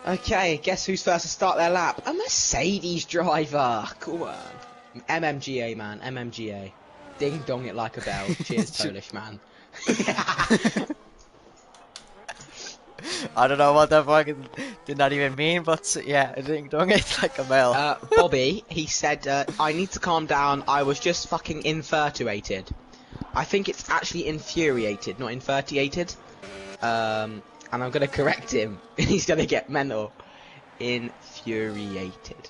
Okay, guess who's first to start their lap? A Mercedes driver. Come on. MMGA, man. MMGA. Ding dong it like a bell. Cheers, Polish man. I don't know what that fucking did not even mean, but yeah, ding dong it like a bell. Bobby, he said, I need to calm down. I was just fucking infatuated. I think it's actually infuriated, not infatuated. And I'm gonna correct him. He's gonna get mental. Infuriated.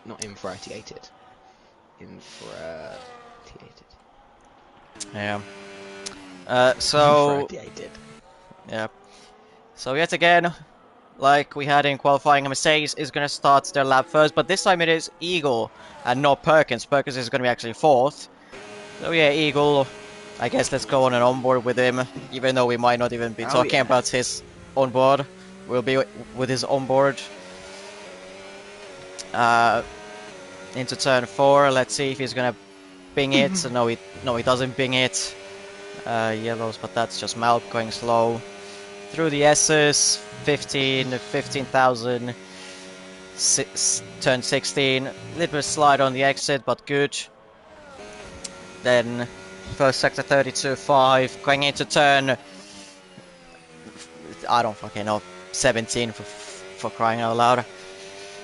Not infuriated. Infuriated. Yeah. So Infuriated. yeah. So yet again, like we had in qualifying, Mercedes is gonna start their lap first, but this time it is Eagle and not Perkins. Perkins is gonna be actually fourth. So yeah, Eagle. I guess let's go on an onboard with him, even though we might not even be talking about his onboard. We'll be with his onboard. Into turn 4. Let's see if he's gonna bing it. No, he doesn't bing it. Yellows, but that's just Malp going slow through the S's. 15,000. Turn 16. Little bit slide on the exit, but good. Then first sector 32.5, going into turn, I don't fucking know, 17 for crying out loud.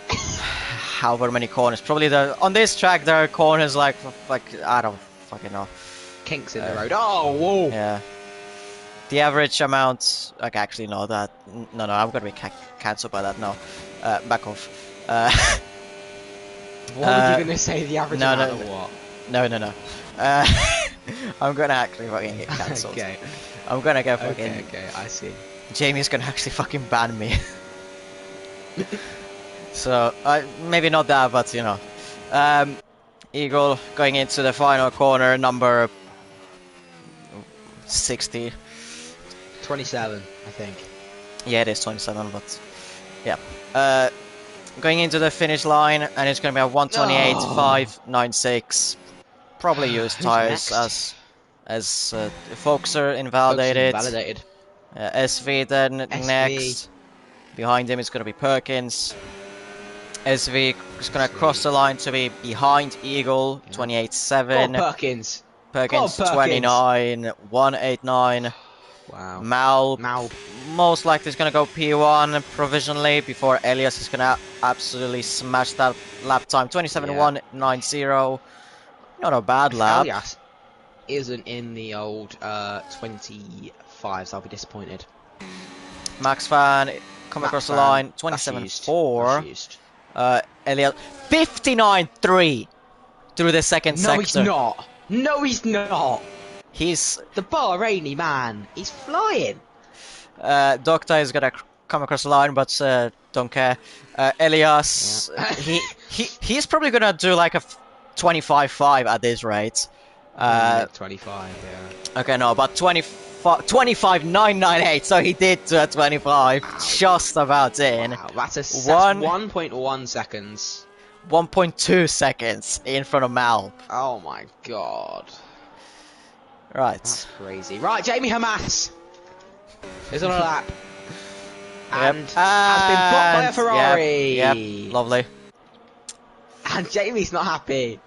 However many corners, probably on this track there are corners like I don't fucking know. Kinks in the road. Oh, whoa. Yeah. The average amount, like actually no, I'm gonna be cancelled by that. No, back off. What were you gonna say? The average amount of what? No. I'm gonna actually fucking get cancelled. Okay. I'm gonna get fucking. Okay, I see. Jamie's gonna actually fucking ban me. So, maybe not that, but you know. Eagle going into the final corner, number 60. 27, I think. Yeah, it is 27, but yeah. Going into the finish line, and it's gonna be a 128.596. Probably used tires as folks are invalidated. SV then next. Behind him is going to be Perkins. SV is going to cross the line to be behind Eagle, 28.7. Perkins. Perkins 29, 189. Wow. Mal most likely is going to go P1 provisionally before Elias is going to absolutely smash that lap time. 27.190. Not a bad lap. Elias isn't in the old 25s. I'll be disappointed. Max Fan coming across the line. 27.4. Elias 59.3 through the second sector. No, he's not. No, he's not. He's the Bahraini man. He's flying. Doctor is gonna come across the line, but don't care. Elias, he's probably gonna do like a 25.5 at this rate. 25, yeah. Okay, no, but 25.998. So he did do a 25, just about in. Wow, that's 1.1 seconds. 1.2 seconds in front of Mal. Oh my god. Right. That's crazy. Right, Jamie Hamas is on a lap. And has been blocked by a Ferrari. Yep, lovely. And Jamie's not happy.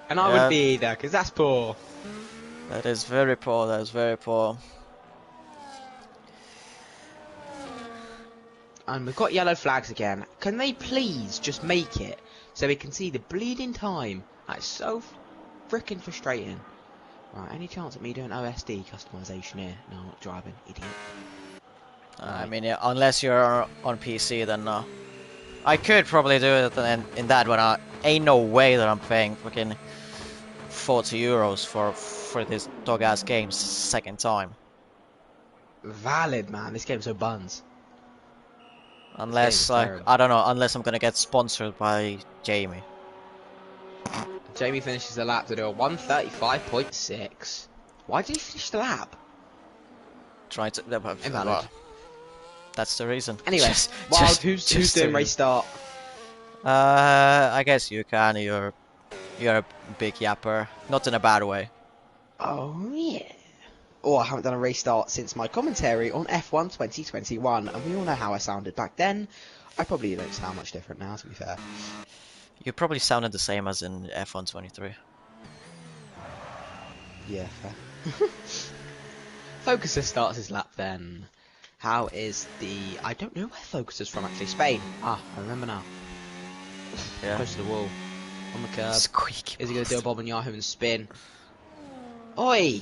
And I wouldn't be either, because that's poor. That is very poor, that is very poor. And we've got yellow flags again. Can they please just make it so we can see the bleeding time? That's so freaking frustrating. Right, any chance of me doing OSD customization here? No, I'm not driving, idiot. I mean, yeah, unless you're on PC, then no. I could probably do it in that, but ain't no way that I'm paying fucking 40 euros for this dog-ass game second time. Valid, man. This game's so buns. Unless, like, I don't know, unless I'm gonna get sponsored by Jamie. Jamie finishes the lap to do a 135.6. Why did he finish the lap? Trying to... Invalid. That's the reason. Anyway, who's doing race start? I guess you can. You're a big yapper. Not in a bad way. Oh, yeah. Oh, I haven't done a restart since my commentary on F1 2021, and we all know how I sounded back then. I probably don't sound much different now, to be fair. You probably sounded the same as in F1 23. Yeah, fair. Focuser starts his lap then. How is the... I don't know where Focuser's from, actually. Spain. Ah, I remember now. Yeah. Close to the wall. On the curb. Squeaky. Is he going to do a Bob and Yahoo and spin? Oi!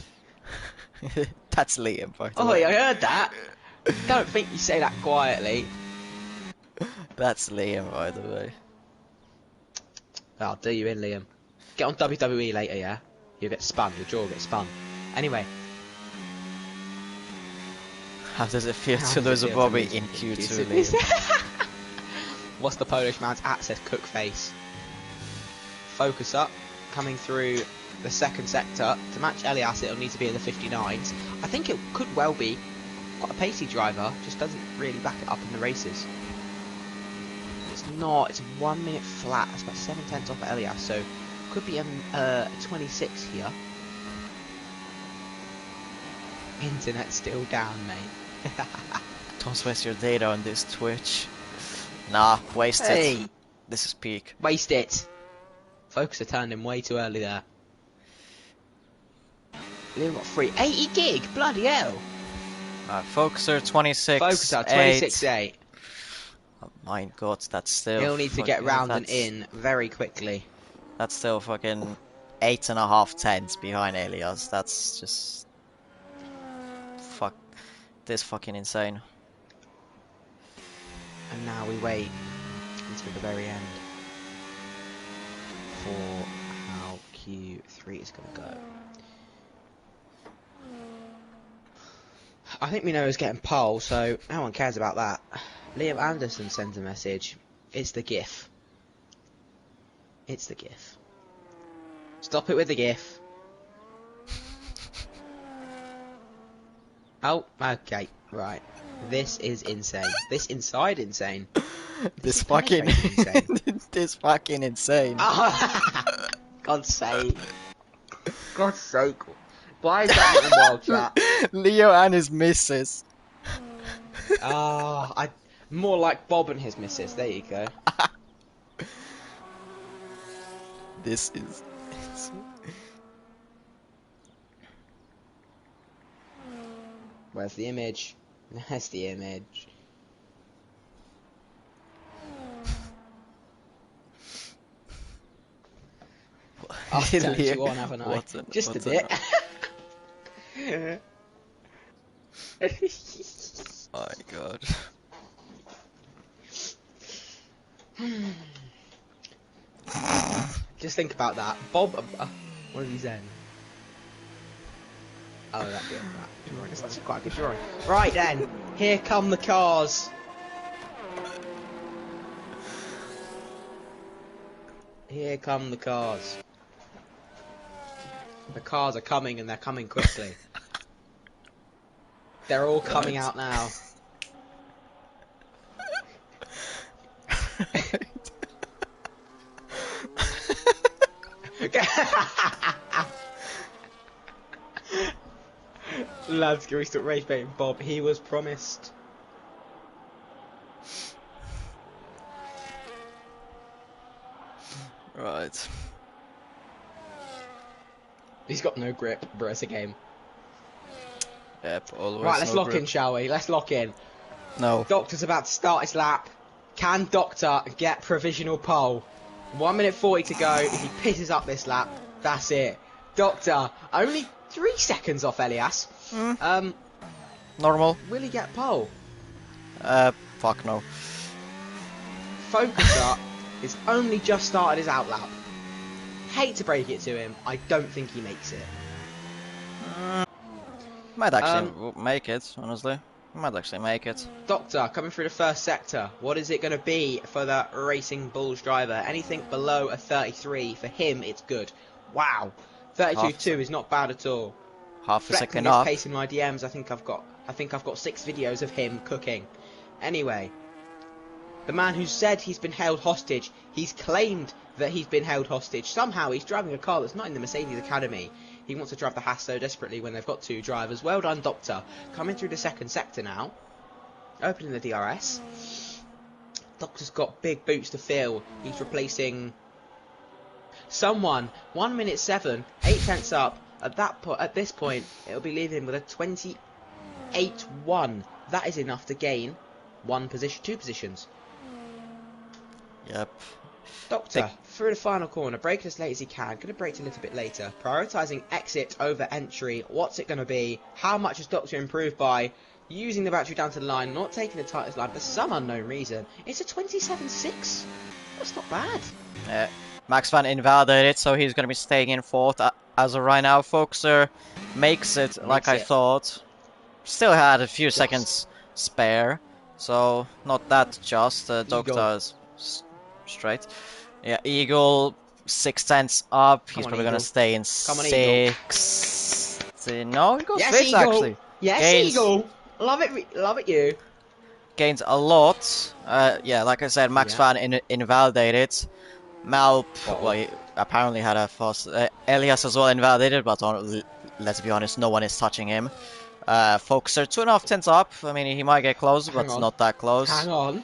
That's Liam, by the Oi, way. I heard that! Don't think you say that quietly. That's Liam, by the way. I'll do you in, Liam. Get on WWE later, yeah? You'll get spun, your jaw will get spun. Anyway. How does it feel How to does lose it a feel to Bobby lose in in Q2, Q2? Liam? What's the Polish man's at? Says cook face. Focus up. Coming through the second sector. To match Elias, it'll need to be in the 59s. I think it could well be quite a pacey driver, just doesn't really back it up in the races. It's not, it's 1 minute flat, that's about 7/10 off Elias, so could be a 26 here. Internet's still down, mate. Don't waste your data on this Twitch. Nah, waste Hey, it. This is peak. waste it. Focuser turned him way too early there. Liam got free 80 gig, bloody hell. Focuser 26. Focuser 26.8. Oh my god, that's still. He'll need to get round and that's- in very quickly. That's still fucking 8.5 tenths behind Elias. That's just. Fuck. This fucking insane. And now we wait until the very end for how Q3 is going to go. I think we know who's getting pole, so no one cares about that. Liam Anderson sends a message. It's the GIF. It's the GIF. Stop it with the GIF. Oh, okay, right. This is insane. This inside insane. This fucking. penetrating insane. This fucking insane. God's sake. God's sake. Why is that in wild chat? Leo and his missus. More like Bob and his missus. There you go. This is. Where's the image? There's the image. I've turned you on, haven't I? Just a bit. Oh my god. Just think about that. Bob, what have you said? Oh, that'd be a drawing. It's actually quite a good drawing. Right then, here come the cars. Here come the cars. The cars are coming and they're coming quickly. They're all coming out now. Lads, can we stop rage baiting Bob? He was promised. Right. He's got no grip, but it's a game. Yep, always. Right, let's no lock grip. in, shall we? Let's lock in. No. Doctor's about to start his lap. Can Doctor get provisional pole? 1 minute 40 to go. If he pisses up this lap, that's it. Doctor, only 3 seconds off Elias. Normal. Will he get pole? Fuck no. Focuser is only just started his outlap. Hate to break it to him, I don't think he makes it. Might actually make it, honestly. Might actually make it. Doctor, coming through the first sector, what is it going to be for the Racing Bulls driver? Anything below a 33, for him it's good. Wow, 32.2 is not bad at all. Half a Flexing second his off. pace in my DMs, I think I've got 6 videos of him cooking. Anyway, The man who said he's been held hostage, he's claimed that he's been held hostage. Somehow he's driving a car that's not in the Mercedes Academy. He wants to drive the Haas so desperately when they've got 2 drivers. Well done, Doctor. Coming through the second sector now. Opening the DRS. Doctor's got big boots to fill. He's replacing someone. 1 minute 7, 8 tenths up. At this point, it'll be leaving with a 28-1. That is enough to gain 2 positions. Yep. Doctor, through the final corner, braking as late as he can. Going to brake a little bit later. Prioritising exit over entry. What's it going to be? How much has Doctor improved by? Using the battery down to the line, not taking the tightest line for some unknown reason. It's a 27.6. That's not bad. Max Van invalidated, so he's going to be staying in 4th. As of right now, Foxer makes it like I thought. Still had a few seconds spare, so not that just. Doctor is straight. Yeah, Eagle 6 tenths up. He's probably going to stay in 6. No, he goes 5th actually. Yes, gains, Eagle. Love it, you. Gains a lot. Yeah, like I said, Max Van invalidated. Malp, well, he apparently had a fast. Elias as well invalidated, but let's be honest, no one is touching him. Foxer 2.5 tenths up. I mean, he might get close, but not that close. Hang on.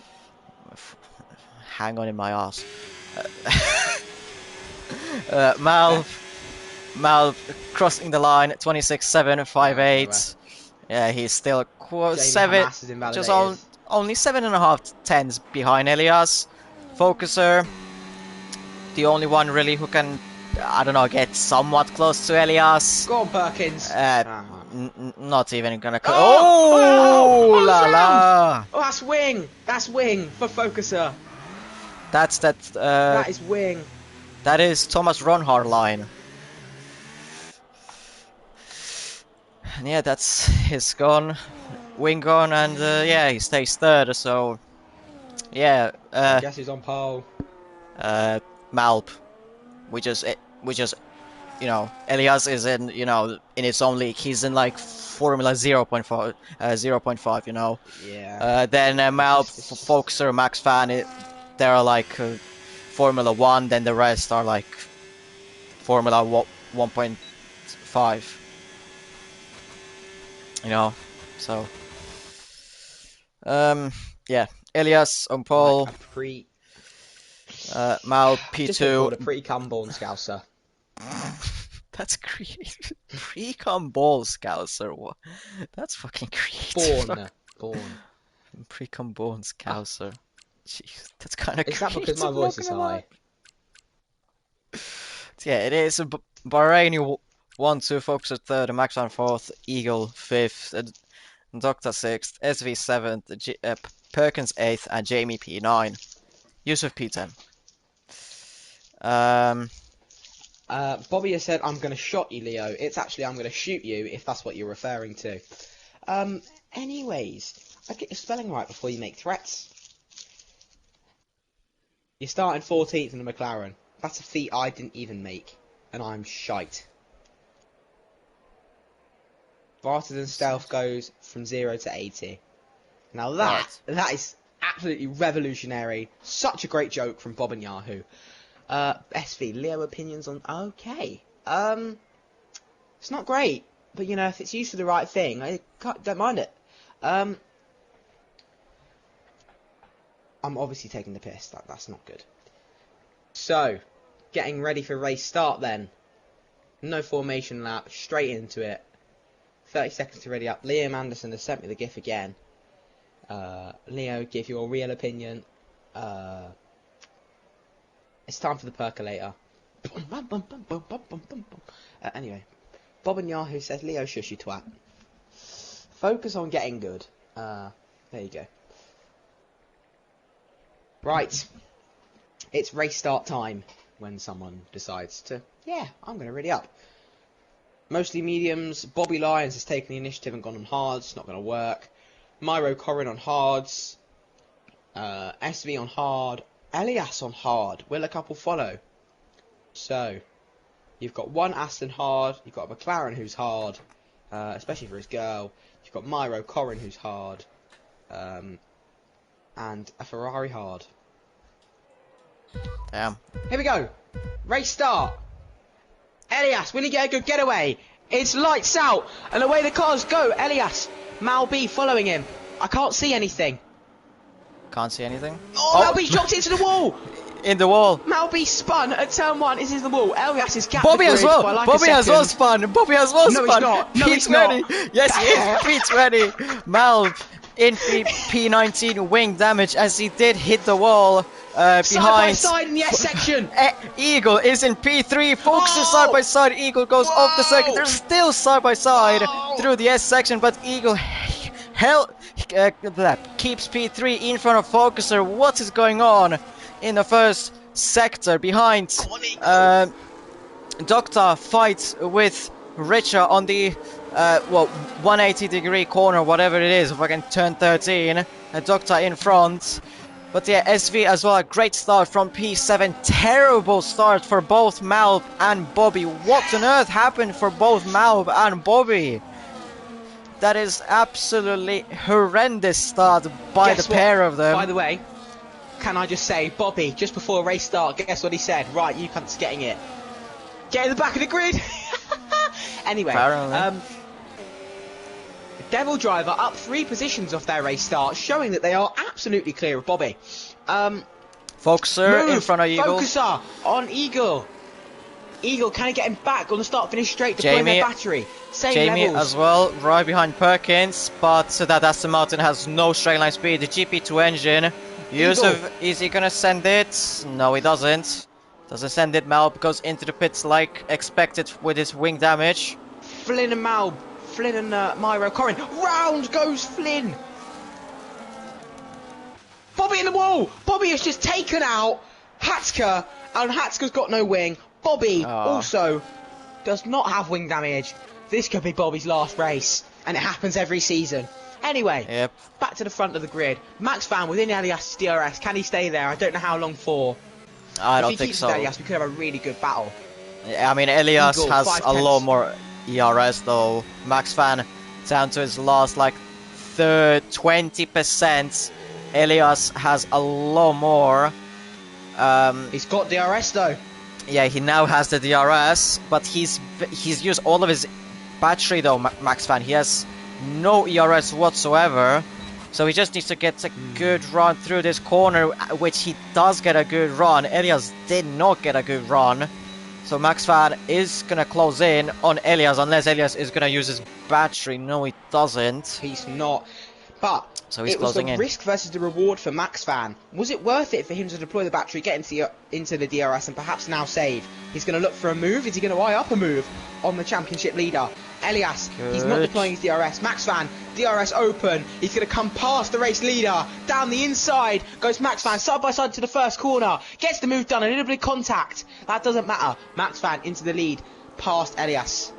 Hang on in my ass. Malp crossing the line, 26.758. Yeah, he's still 7, just only 7.5 tenths behind Elias. Focuser, the only one really who can, I don't know, get somewhat close to Elias. Go on, Perkins. Not even gonna. Oh la la! Oh, that's wing. That's wing for Focuser. That is wing. That is Thomas Ronhard line. And yeah, that's his gone, wing gone, and yeah, he stays 3rd. So yeah. I guess he's on pole. Malp, which is you know, Elias is in, you know, in its own league. He's in like Formula 0.5, you know. Yeah. Then Malp, Foxer, Max Van, they're like Formula 1. Then the rest are like Formula 1.5. You know, so yeah, Elias on pole. Like Prix. Mal P2. A pre-cum born scouser. That's creative. Pre-cum ball scouser. What? That's fucking creative. Born. Pre-cum born scouser. Jeez, that's kind of. Is that because my voice is high? Yeah, it is. Bahrain 1-2, Foxer 3rd, Max on 4th, Eagle 5th, Doctor 6th, SV 7th, Perkins 8th, and Jamie P9. Yusuf P10. Bobby has said, I'm going to shot you, Leo. It's actually, I'm going to shoot you, if that's what you're referring to. Anyways, I'd get your spelling right before you make threats. You're starting 14th in the McLaren. That's a feat I didn't even make. And I'm shite. Faster than stealth goes from 0 to 80. Now that is absolutely revolutionary. Such a great joke from Bob and Yahoo. SV, Leo opinions on... Okay. It's not great. But, you know, if it's used for the right thing, I don't mind it. I'm obviously taking the piss. That's not good. So, getting ready for race start then. No formation lap. Straight into it. 30 seconds to ready up. Liam Anderson has sent me the GIF again. Leo, give your real opinion. It's time for the percolator. Anyway, Bob and Yahoo says, Leo, shush you twat. Focus on getting good. There you go. Right. It's race start time when someone decides to, yeah, I'm going to ready up. Mostly mediums. Bobby Lyons has taken the initiative and gone on hards. Not going to work. Myro Corrin on hards. SV on hard. Elias on hard. Will a couple follow? So, you've got one Aston hard. You've got a McLaren who's hard. Especially for his girl. You've got Myro Corrin who's hard. and a Ferrari hard. Damn. Here we go. Race start. Elias, will he get a good getaway? It's lights out, and away the cars go. Elias, Malby following him. I can't see anything. Can't see anything. Oh, Malby's dropped into the wall. In the wall. Malby spun at turn 1. Is in the wall. Elias is gapped. Bobby the as grid well. by like Bobby a as well second. spun. Bobby as well No, spun. he's not. No, he's P20. not. Yes, he is. P20. Malb in P19 wing damage as he did hit the wall behind. Side by side in the S section. Eagle is in P3. Fox is side by side. Eagle goes off the circuit. They're still side by side through the S section, but Eagle keeps P3 in front of Focuser. What is going on in the first sector behind? Doctor fights with Richer on the 180-degree corner, whatever it is, if I can turn 13. Doctor in front. But yeah, SV as well, a great start from P7. Terrible start for both Malb and Bobby. What on earth happened for both Malb and Bobby? That is absolutely horrendous start by the pair of them. By the way, can I just say, Bobby, just before race start, guess what he said? Right, you cunts getting it. Get in the back of the grid! Anyway, Devil Driver up 3 positions off their race start, showing that they are absolutely clear of Bobby. Foxer in front of Eagle. Focuser on Eagle. Eagle, can he get him back on the start finish straight, deploying their battery? Same Jamie levels. as well, right behind Perkins, but that Aston Martin has no straight line speed. The GP2 engine. Yusuf, is he gonna send it? No, he doesn't. Doesn't send it. Malb goes into the pits like expected with his wing damage. Flynn and Malb. Flynn and Myro Corrin. Round goes Flynn. Bobby in the wall. Bobby has just taken out Hatska, and Hatska's got no wing. Bobby also does not have wing damage. This could be Bobby's last race, and it happens every season. Anyway, back to the front of the grid. Max Van within Elias' DRS. Can he stay there? I don't know how long for. I don't think so. Elias, we could have a really good battle. I mean, Elias Eagle, has a lot more ERS though. Max Van down to his last like 20%. Elias has a lot more. He's got DRS though. Yeah, he now has the DRS, but he's used all of his battery though. Max Van, he has no ERS whatsoever. So he just needs to get a good run through this corner, which he does get a good run. Elias did not get a good run. So Max Van is going to close in on Elias, unless Elias is going to use his battery. No, he doesn't. He's not. But so he's it was closing the in. risk versus the reward for Max Van. Was it worth it for him to deploy the battery, get into the DRS, and perhaps now save? He's going to look for a move. Is he going to eye up a move on the championship leader? Elias, he's not deploying his DRS. Max Van, DRS open. He's going to come past the race leader. Down the inside goes Max Van, side by side to the first corner. Gets the move done, a little bit of contact. That doesn't matter. Max Van into the lead, past Elias.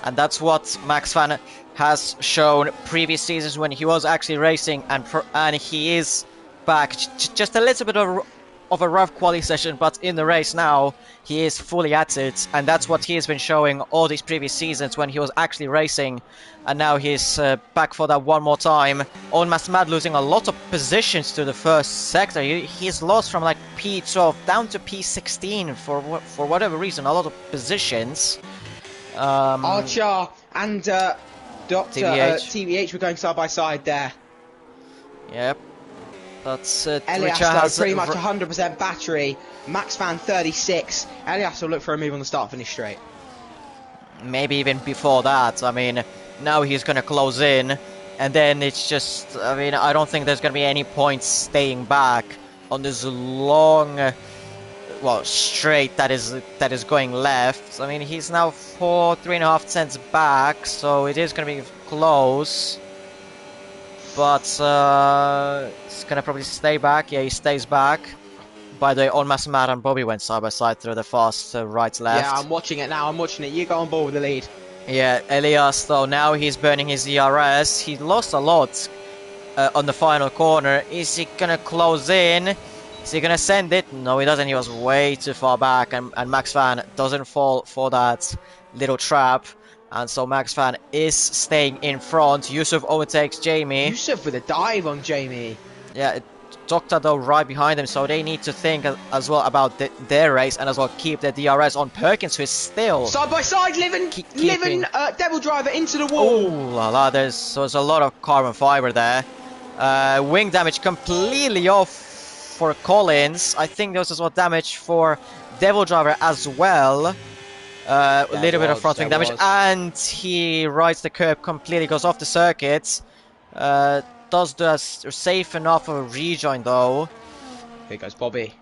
And that's what Max Van has shown previous seasons when he was actually racing, and he is back. Just a little bit of a rough quali session, but in the race now, he is fully at it, and that's what he has been showing all these previous seasons when he was actually racing, and now he's back for that one more time. On Mad losing a lot of positions to the first sector. He's lost from like P12 down to P16 for whatever reason, a lot of positions. Archer and Dr. TVH were going side by side there. Yep. That's Elias has pretty much 100% battery. Max Van 36. Elias will look for a move on the start finish straight. Maybe even before that. I mean, now he's going to close in, and then it's just, I mean, I don't think there's going to be any point staying back on this long, straight that is going left. I mean, he's now 3.5 cents back, so it is going to be close. But it's going to probably stay back. Yeah, he stays back. By the way, on Matt and Bobby went side by side through the fast right-left. Yeah, I'm watching it now. I'm watching it. You go on board with the lead. Yeah, Elias, though, now he's burning his ERS. He lost a lot on the final corner. Is he going to close in? Is he going to send it? No, he doesn't. He was way too far back. And Max Van doesn't fall for that little trap. And so Max Van is staying in front. Yusuf overtakes Jamie. Yusuf with a dive on Jamie. Yeah, Doctor though right behind them, so they need to think as well about their race and as well keep their DRS on Perkins, who is still side by side, living Devil Driver into the wall. Ooh la la, there's a lot of carbon fiber there. Wing damage completely off for Collins. I think there was as well damage for Devil Driver as well. A little bit of front wing damage, and he rides the curb completely, goes off the circuit. Does a safe enough of a rejoin though. Here goes Bobby.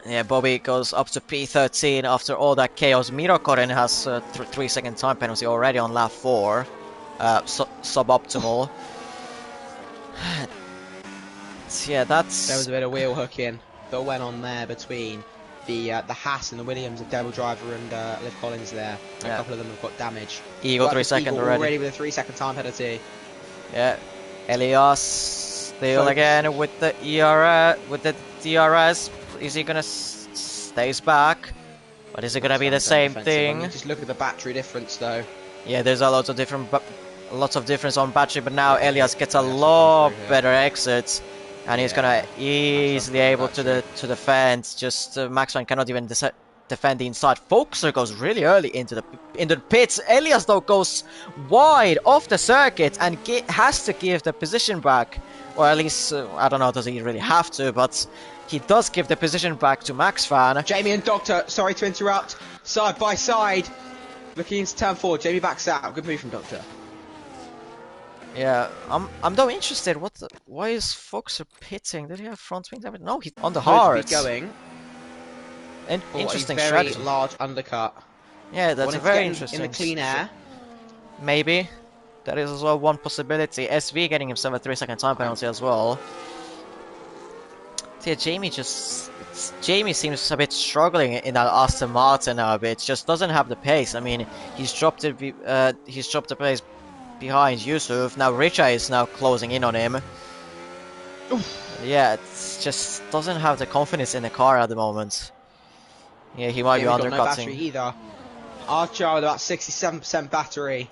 Yeah, Bobby goes up to P13 after all that chaos. Mirokoren has a 3-second time penalty already on lap 4. Suboptimal. Yeah, that's... There was a bit of wheel hooking that went on there between the Haas and the Williams of Devil Driver and Liv Collins there. A couple of them have got damage. Eagle 3-second already with a 3-second time penalty. Yeah. Elias still again with the with the DRS. Is he gonna stays back? But is it gonna be the same thing? Just look at the battery difference though. Yeah, there's a lot of difference on battery, but now Elias gets a lot better exits, and he's gonna easily able to defend. Just Max Van cannot even defend the inside. Foxer goes really early into the pits. Elias though goes wide off the circuit and has to give the position back, or at least I don't know, does he really have to, but he does give the position back to Max Van. Jamie and Doctor, sorry to interrupt, side by side, looking into turn 4. Jamie backs out. Good move from Doctor. Yeah, I'm though interested. Why is Foxer pitting? Did he have front wing damage? No, he's on the hard. Going. Interesting very strategy. Large undercut. Yeah, that's a very interesting. In the clean air. Maybe. That is as well one possibility. SV getting himself a 3-second time penalty as well. Yeah, Jamie seems a bit struggling in that Aston Martin now a bit. Just doesn't have the pace. I mean, he's dropped the pace behind Yusuf. Now Richa is now closing in on him. Oof. Yeah, it just doesn't have the confidence in the car at the moment. Yeah, he might be undercutting. No battery either. Archer with about 67% battery.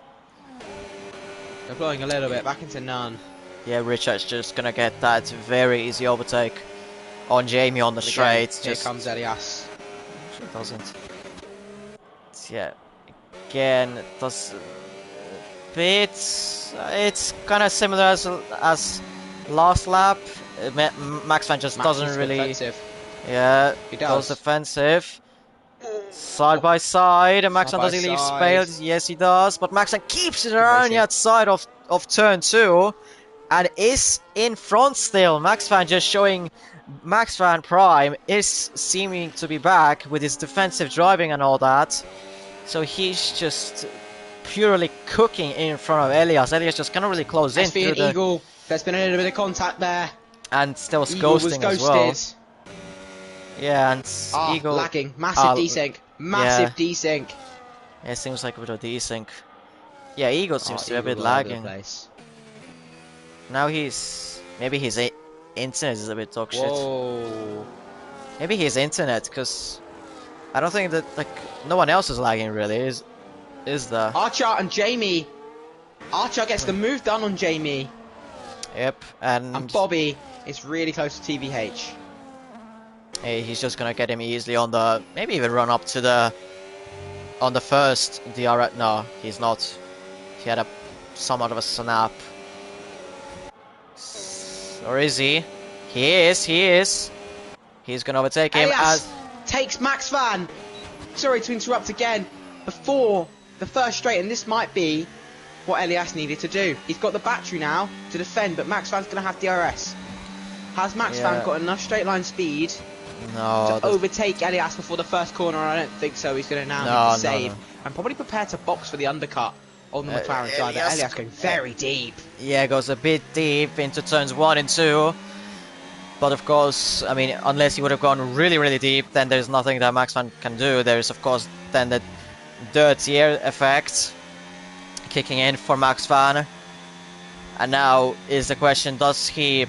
They're blowing a little bit back into none. Yeah, Richard's just gonna get that very easy overtake on Jamie on the straight. Here comes Elias. Actually doesn't. Yeah, again, does it's kind of similar as last lap. Max Van just doesn't really. Defensive. Yeah, he goes defensive. Side by side, and Maxon does he leave space? Yes, he does. But Maxon keeps it around the outside of turn 2 and is in front still. Max Van just showing Max Van Prime is seeming to be back with his defensive driving and all that. So he's just purely cooking in front of Elias. Elias just cannot really close in through the Eagle. There's been a little bit of contact there. And still ghosting as well. Yeah, and Eagle lagging. Massive desync. Massive desync. Yeah, it seems like a bit of desync. Yeah, Eagle seems to be a bit lagging. Now maybe his internet is a bit dog shit. Whoa. Maybe his internet, because I don't think that no one else is lagging really. Is there? Archer and Jamie. Archer gets the move done on Jamie. Yep, and Bobby is really close to TVH. Hey, he's just gonna get him easily on the, maybe even run up to on the first DRS. No, he's not. He had somewhat of a snap. Or is he? He is. He's gonna overtake him as takes Max Van. Sorry to interrupt again. Before the first straight, and this might be what Elias needed to do. He's got the battery now to defend, but Max Van's gonna have DRS. Has Max Van got enough straight line speed to overtake Elias before the first corner? I don't think so. He's going to now need to save and probably prepare to box for the undercut on the McLaren driver. Elias going very deep. Yeah, goes a bit deep into turns 1 and 2. But of course, I mean, unless he would have gone really, really deep, then there's nothing that Max Van can do. There's of course then the dirty air effect kicking in for Max Van. And now is the question, does he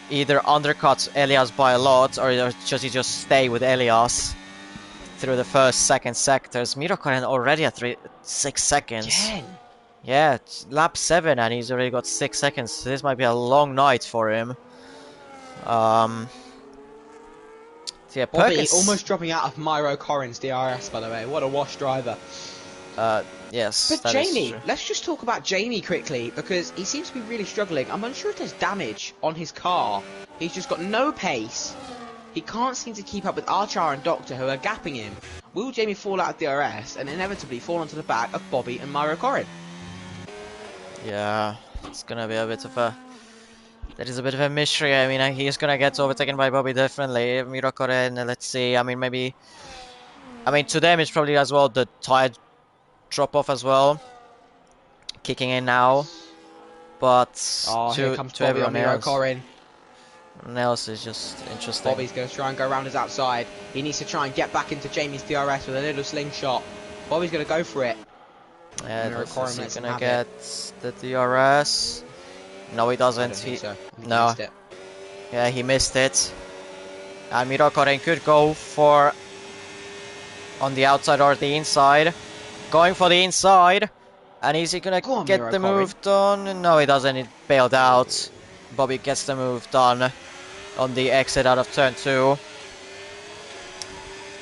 either undercut Elias by a lot, or does he just stay with Elias through the first, second sectors? Mirokonen already at 6 seconds. Again. Yeah, lap 7 and he's already got 6 seconds. So this might be a long night for him. Um, yeah, Bobby Perkins. almost dropping out of Myro Corrin's DRS, by the way. What a wash driver. Yes, But that is Jamie, true. let's just talk about Jamie quickly, because he seems to be really struggling. I'm unsure if there's damage on his car. He's just got no pace. He can't seem to keep up with Archer and Doctor, who are gapping him. Will Jamie fall out of DRS and inevitably fall onto the back of Bobby and Myro Corrin? Yeah, it's gonna be a bit of a. That is a bit of a mystery. I mean, he's gonna get overtaken by Bobby definitely. Mirokoren, let's see. I mean, maybe. I mean, to them it's probably as well the tire drop off as well, kicking in now. But Here to comes to Bobby on everyone Myro else, Corrin. everyone else is just interesting. Bobby's going to try and go around his outside. He needs to try and get back into Jamie's DRS with a little slingshot. Bobby's going to go for it. Yeah, Myro Corrin he's lets him gonna have get the DRS. No, he I doesn't. don't think so. I think he No. missed it. Yeah, he missed it. And Mirokoren could go for on the outside or the inside. Going for the inside. And is he gonna Go on, get Myro the Corrin. move done? No, he doesn't. He bailed out. Bobby gets the move done on the exit out of turn 2.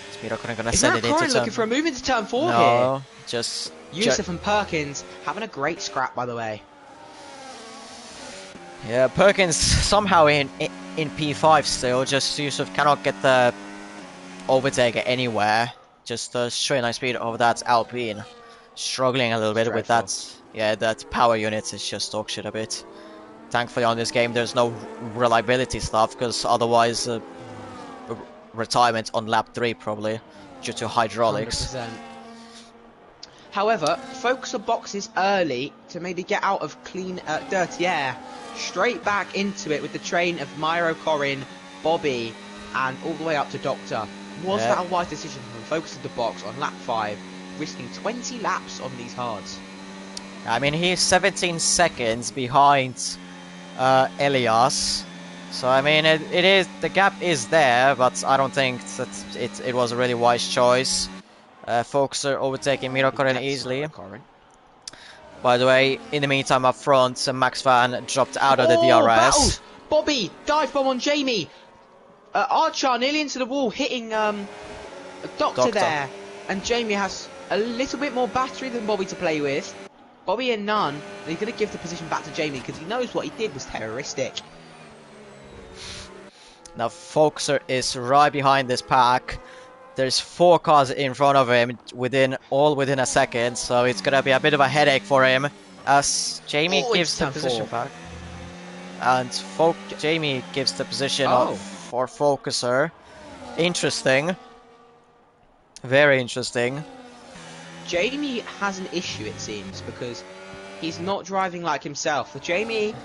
Is Mirokoren gonna Is send Myro it into Corrin turn? looking for a move into turn 4 here? No, just Yusuf and Perkins having a great scrap, by the way. yeah. Perkins somehow in P5 still. Just Yusuf cannot get the overtake anywhere. Just showing nice speed of that Alpine. Struggling a little bit with that. Yeah, that power unit is just dog shit a bit. Thankfully on this game there's no reliability stuff, because otherwise retirement on lap 3 probably due to hydraulics. 100%. However, Focuser boxes early to maybe get out of clean, dirty air. Straight back into it with the train of Myro Corrin, Bobby, and all the way up to Doctor. Was that a wise decision from Focus of the box on lap 5, risking 20 laps on these hards? I mean, he's 17 seconds behind Elias. So I mean, it is, the gap is there, but I don't think that it was a really wise choice. Focuser overtaking Mirokoren easily. By the way, in the meantime up front, Max Van dropped out of the DRS. Battles! Bobby, dive bomb on Jamie. Archer nearly into the wall, hitting Doctor there. And Jamie has a little bit more battery than Bobby to play with. Bobby and none. And he's going to give the position back to Jamie because he knows what he did was terroristic. Now Focuser is right behind this pack. There's 4 cars in front of him within a second, so it's gonna be a bit of a headache for him as Jamie gives the position back. And Jamie gives the position for Focuser. Interesting. Very interesting. Jamie has an issue, it seems, because he's not driving like himself. The Jamie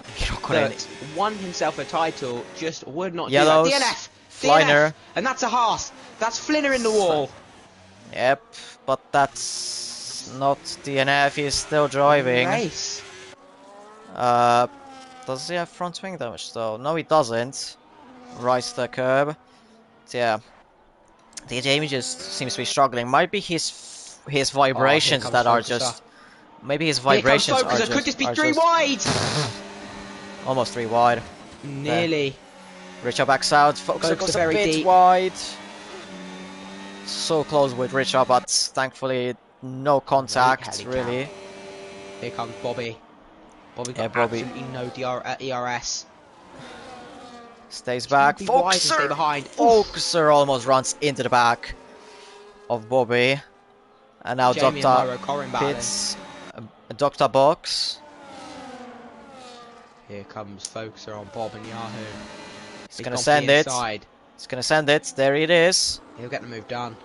that won himself a title just would not Yellows, do that. DNF! Flyner. DNF! And that's a Haas. That's Flinner in the wall. Yep, but that's not DNF. He's still driving. Race. Does he have front wing damage though? No, he doesn't. Right to the curb. Yeah. The Jamie just seems to be struggling. Might be his vibrations that are just. Maybe his vibrations are just. Could this be 3 wide? Almost 3 wide. Nearly. Richard backs out. Focuser goes a bit deep. wide. So close with Richard, but thankfully no contact really. Here comes Bobby. Bobby got absolutely no ERS. Stays back. Focuser almost runs into the back of Bobby. And now Doctor hits a Doctor box. Here comes Focuser on Bob and Yahoo. He's gonna send it. He's gonna send it. There it is. He'll get the move done.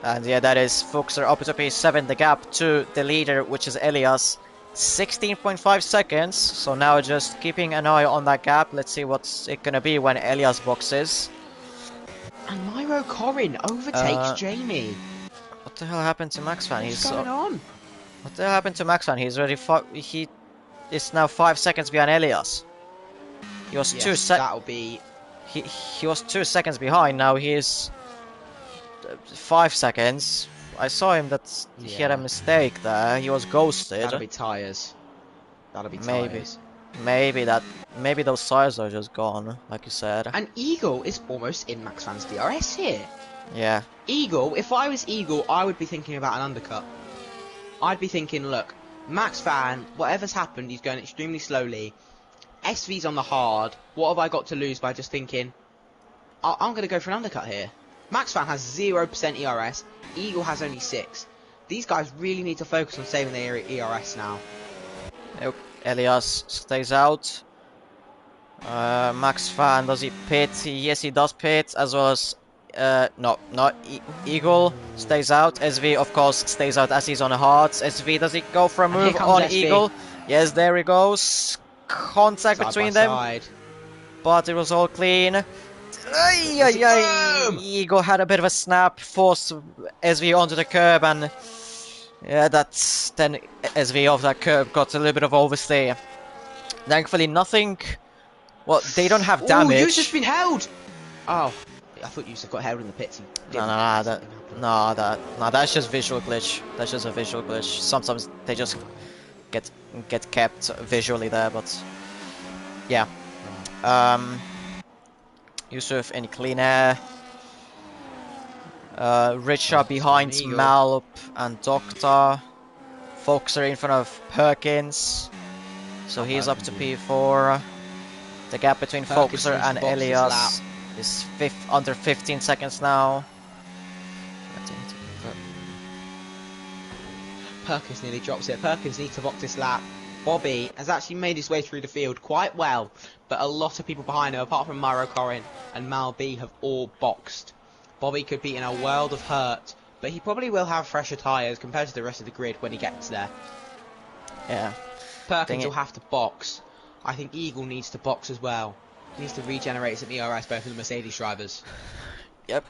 And yeah, that is Focuser up to P7. The gap to the leader, which is Elias, 16.5 seconds. So now just keeping an eye on that gap. Let's see what's it gonna be when Elias boxes. And Myro Corrin overtakes Jamie. What the hell happened to Max Van? What's going on? What the hell happened to Max Van? He's already he is now 5 seconds behind Elias. He was 2 seconds. That'll be. He was 2 seconds behind. Now he is 5 seconds. I saw him that he had a mistake there. He was ghosted. That'll be tyres. That'll be tyres. Maybe those tires are just gone, like you said. And Eagle is almost in Max Van's DRS here. Yeah. Eagle, if I was Eagle, I would be thinking about an undercut. I'd be thinking, look, Max Van, whatever's happened, he's going extremely slowly. SV's on the hard. What have I got to lose by just thinking, I'm going to go for an undercut here? Max Van has 0% ERS. Eagle has only 6. These guys really need to focus on saving their ERS now. Elias stays out. Max Van, does he pit? Yes, he does pit, as well as no, not Eagle stays out. SV, of course, stays out as he's on the hards. SV, does he go for a move on SV. Eagle? Yes, there he goes. Contact Side between by them, side. but it was all clean. Eagle had a bit of a snap, forced SV onto the curb, and yeah, that's then SV off that curb got a little bit of overstay. Thankfully, nothing. Well, they don't have damage. Oh, Yusuf's been held. Oh, I thought Yusuf got held in the pits. No, that's just visual glitch. That's just a visual glitch. Sometimes they just get kept visually there, but yeah. Yusuf in clean air. Richard behind Malp and Doctor. Foxer in front of Perkins. So he's up to P4. The gap between Foxer and Elias is under 15 seconds now. Perkins nearly drops it. Perkins needs to box this lap. Bobby has actually made his way through the field quite well, but a lot of people behind him, apart from Myro Corin and Mal B, have all boxed. Bobby could be in a world of hurt, but he probably will have fresher tyres compared to the rest of the grid when he gets there. Yeah. Perkins will have to box. I think Eagle needs to box as well. He needs to regenerate some ERS, both of the Mercedes drivers. Yep.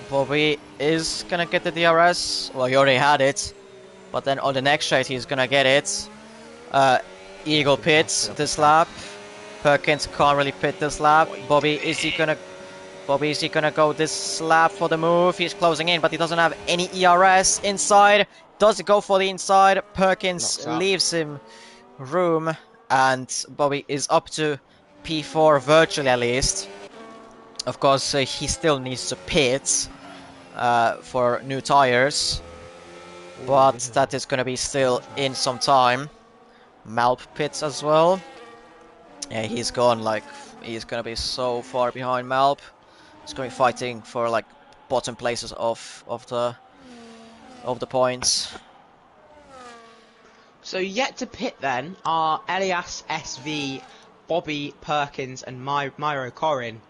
Bobby is gonna get the DRS. Well, he already had it, but then on the next straight he's gonna get it. Eagle pits this lap. Perkins can't really pit this lap. Bobby, is he gonna go this lap for the move? He's closing in, but he doesn't have any ERS inside. Does he go for the inside? Perkins leaves him room, and Bobby is up to P4 virtually at least. Of course, he still needs to pit for new tires, but that is going to be still in some time. Malp pits as well. Yeah, he's gone, like, he's going to be so far behind Malp. He's going to be fighting for like bottom places of the points. So yet to pit then are Elias, SV, Bobby, Perkins and Myro Corin.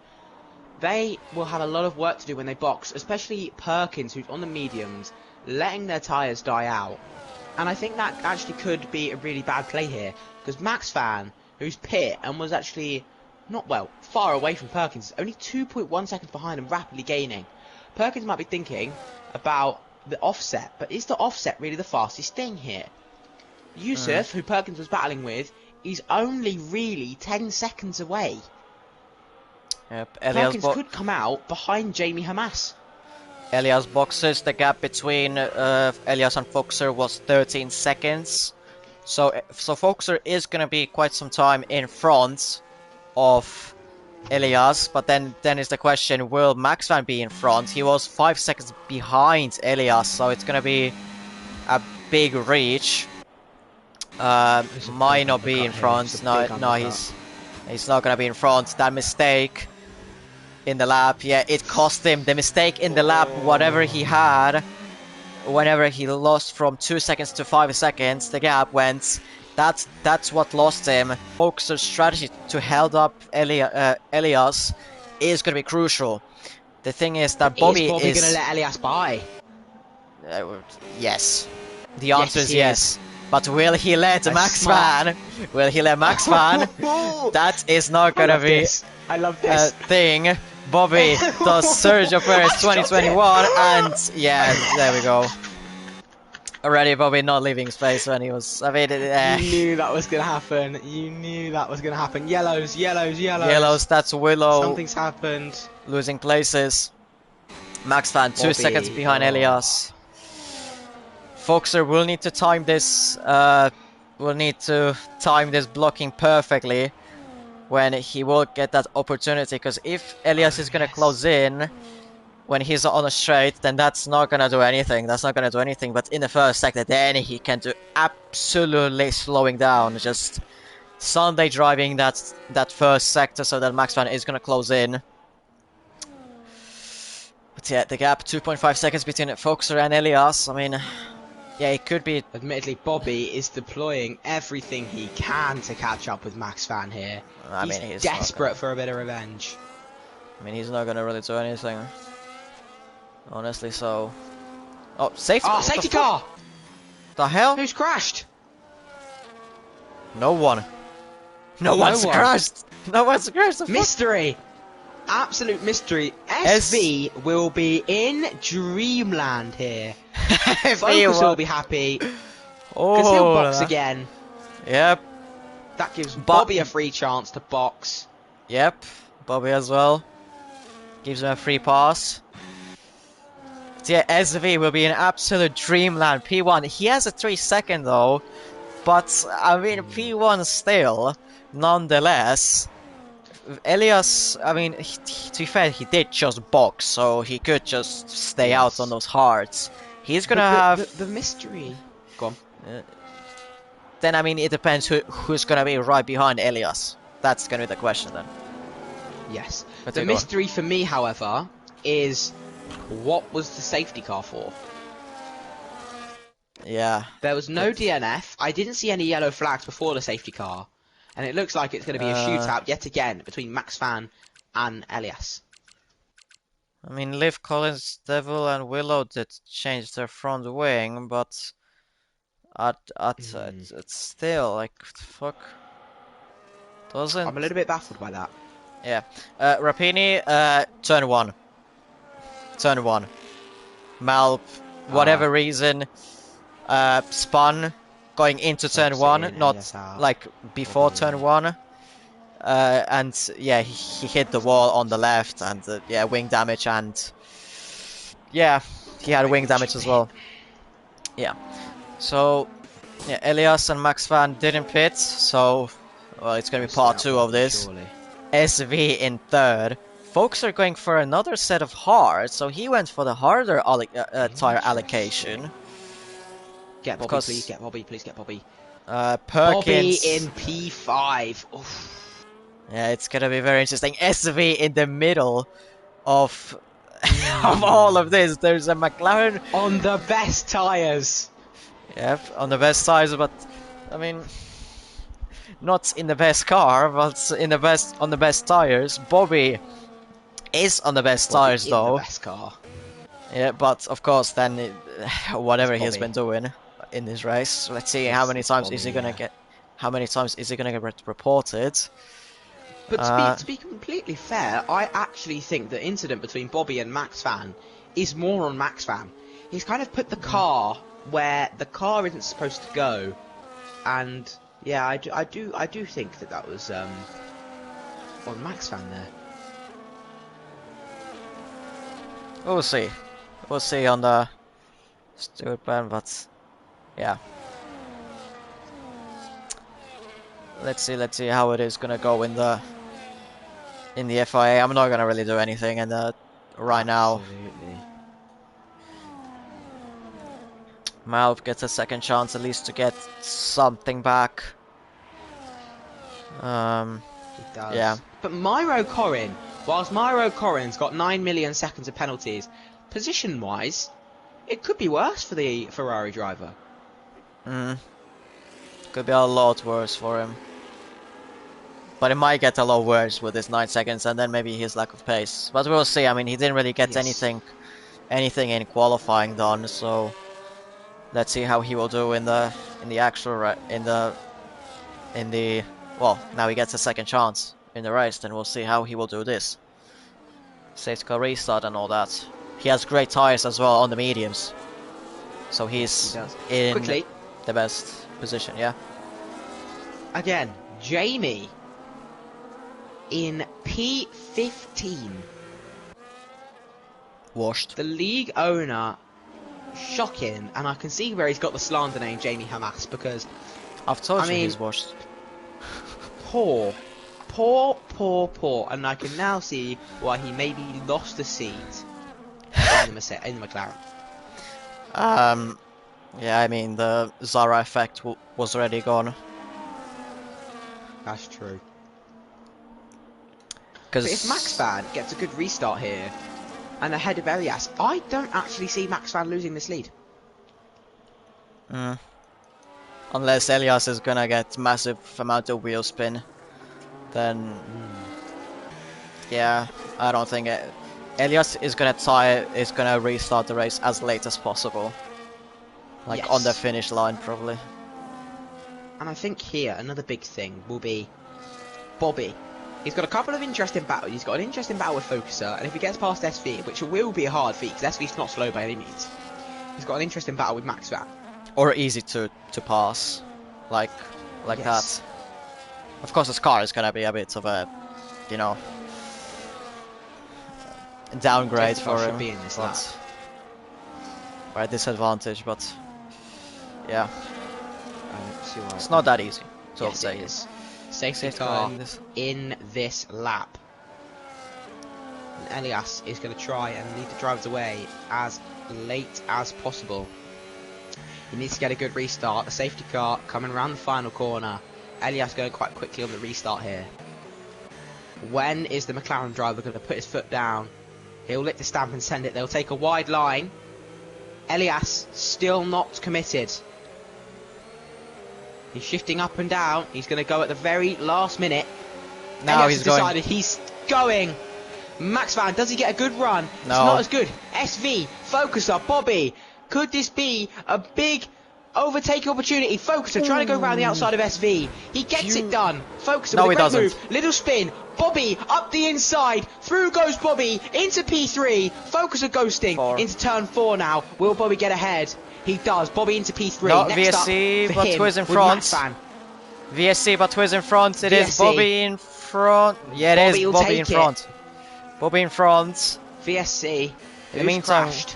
They will have a lot of work to do when they box, especially Perkins, who's on the mediums, letting their tyres die out. And I think that actually could be a really bad play here, because Max Van, who's pit and was actually not, well, far away from Perkins, only 2.1 seconds behind and rapidly gaining. Perkins might be thinking about the offset, but is the offset really the fastest thing here? Yusuf, who Perkins was battling with, is only really 10 seconds away. Yep, Perkins could come out behind Jamie Hamas. Elias boxes. The gap between Elias and Foxer was 13 seconds. So Foxer is going to be quite some time in front of Elias, but then is the question, will Max Van be in front? He was 5 seconds behind Elias, so it's going to be a big reach. Might not be in front. No, he's not going to be in front. That mistake in the lap, yeah, it cost him. The mistake in the lap, whatever he had, whenever he lost from 2 seconds to 5 seconds, the gap went. That's what lost him. Foxer's strategy to hold up Elias is going to be crucial. The thing is that Bobby is going to let Elias by. Yes. The answer is yes. But will he let Max Van? Will he let Max Van? That is not going to be a thing. Bobby does Sergio Perez 2021, and yeah, there we go. Already Bobby not leaving space when he was... I mean, you knew that was going to happen. You knew that was going to happen. Yellows, yellows, yellows. Yellows, that's Willow. Something's happened. Losing places. Max Van, 2 seconds behind Elias. Foxer will need to time this will need to time this blocking perfectly when he will get that opportunity, because if Elias Oh, is gonna yes. close in when he's on a straight, then that's not gonna do anything. That's not gonna do anything. But in the first sector, then he can do absolutely slowing down, just Sunday driving that first sector so that Max Van is gonna close in. But yeah, the gap 2.5 seconds between Foxer and Elias. I mean, yeah, it could be. Admittedly, Bobby is deploying everything he can to catch up with Max Van here. I He's mean, he's not desperate gonna. for a bit of revenge. I mean, he's not gonna really do anything. Honestly, so. Oh, safety! Oh, What safety the fuck? car! The hell? Who's crashed? No one. No No one's one. crashed. No one's crashed. The fuck? Mystery! Absolute mystery. SV will be in dreamland here. Focus will be happy because he'll box again. Yep. That gives Bobby a free chance to box. Yep. Bobby as well. Gives him a free pass. So yeah, SV will be in absolute dreamland. P1. He has a 3-second though. But, I mean, P1 still, nonetheless. Elias, I mean, to be fair, he did just box, so he could just stay out on those hards. He's gonna have... The mystery. Go on. Then, I mean, it depends who's gonna be right behind Elias. That's gonna be the question then. Yes. But The mystery for me, however, is what was the safety car for? Yeah. There was no DNF. I didn't see any yellow flags before the safety car. And it looks like it's going to be a shootout yet again between Max Van and Elias. I mean, Liv Collins, Devil, and Willow did change their front wing, but it's still like fuck. Doesn't. I'm a little bit baffled by that. Yeah. Rapini, turn one. Turn one. Malp, whatever reason, spun going into turn one, not like before turn one. And yeah, he hit the wall on the left, and yeah, wing damage, and yeah, he had wing damage as well. Yeah. So yeah, Elias and Max Van didn't pit, so well, it's gonna be part 2 of this. Surely. SV in third. Folks are going for another set of hard, so he went for the harder tire allocation. Get Bobby, please get Bobby, please get Bobby. Perkins. Bobby in P5. Oof. Yeah, it's gonna be very interesting. SV in the middle of of all of this. There's a McLaren on the best tires. Yep, on the best tires, but I mean, not in the best car, but in the best on the best tires. Bobby is on the best tires though. The best car. Yeah, but of course, then whatever he's been doing in this race, let's see how many times is he gonna get. How many times is he gonna get reported? But to be completely fair, I actually think the incident between Bobby and Max Van is more on Max Van. He's kind of put the car where the car isn't supposed to go, and yeah, I do think that was on Max Van there. We'll see. We'll see on the Stuart band, but yeah. Let's see how it is gonna go in the FIA. I'm not gonna really do anything in the right now. Malv gets a second chance at least to get something back. He does. Yeah. But Myro Corrin, whilst Myro Corrin's got 9 million seconds of penalties, position-wise, it could be worse for the Ferrari driver. Could be a lot worse for him. But it might get a lot worse with his 9 seconds and then maybe his lack of pace. But we'll see. I mean, he didn't really get anything in qualifying done, so let's see how he will do in the actual well, now he gets a second chance in the race, then we'll see how he will do this. Safety car restart and all that. He has great tires as well on the mediums. So he's in Quickly, the best position, yeah. Again, Jamie in P15. Washed. The league owner, shocking, and I can see where he's got the slander name Jamie Hamas, because I've told I you mean, he's washed. poor, poor, and I can now see why he maybe lost a seat in the McLaren. Yeah, I mean the Zara effect was already gone. That's true. Because But if Max Van gets a good restart here, and ahead of Elias, I don't actually see Max Van losing this lead. unless Elias is gonna get massive amount of wheel spin, then yeah, I don't think Elias is gonna restart the race as late as possible, like Yes. on the finish line probably. And I think here another big thing will be Bobby. He's got a couple of interesting battles. He's got an interesting battle with Focuser, and if he gets past SV, which will be a hard feat because SV's not slow by any means, he's got an interesting battle with Max Van. Or easy to pass, like Yes. that. Of course, this car is gonna be a bit of a, you know, downgrade Safety car for should him, be in this but- lap. or a disadvantage. But yeah, See what it's not that easy to yes, it overtake. is. Safety Safety car car in this. in this lap. And Elias is going to try and lead the drivers away as late as possible. He needs to get a good restart. The safety car coming around the final corner. Elias going quite quickly on the restart here. When is the McLaren driver going to put his foot down? He'll lick the stamp and send it. They'll take a wide line. Elias still not committed. He's shifting up and down. He's going to go at the very last minute. Now Elias he's has going. decided he's going. Max Van, does he get a good run? No. It's not as good. SV, Focuser, Bobby. Could this be a big overtaking opportunity? Focuser trying to go around the outside of SV. He gets it done. Focuser No, with a he great doesn't. move. Little spin. Bobby up the inside. Through goes Bobby into P3. Focuser ghosting 4. into turn 4 now. Will Bobby get ahead? He does. Bobby into P3. No, Next VSC, up for but him who is in with front? Max Van. VSC, but who is in front? It is VSC. Bobby in front. Yeah, it Bobby is will Bobby in take it. front. Bobby in front. VSC. In the Who's meantime- crashed?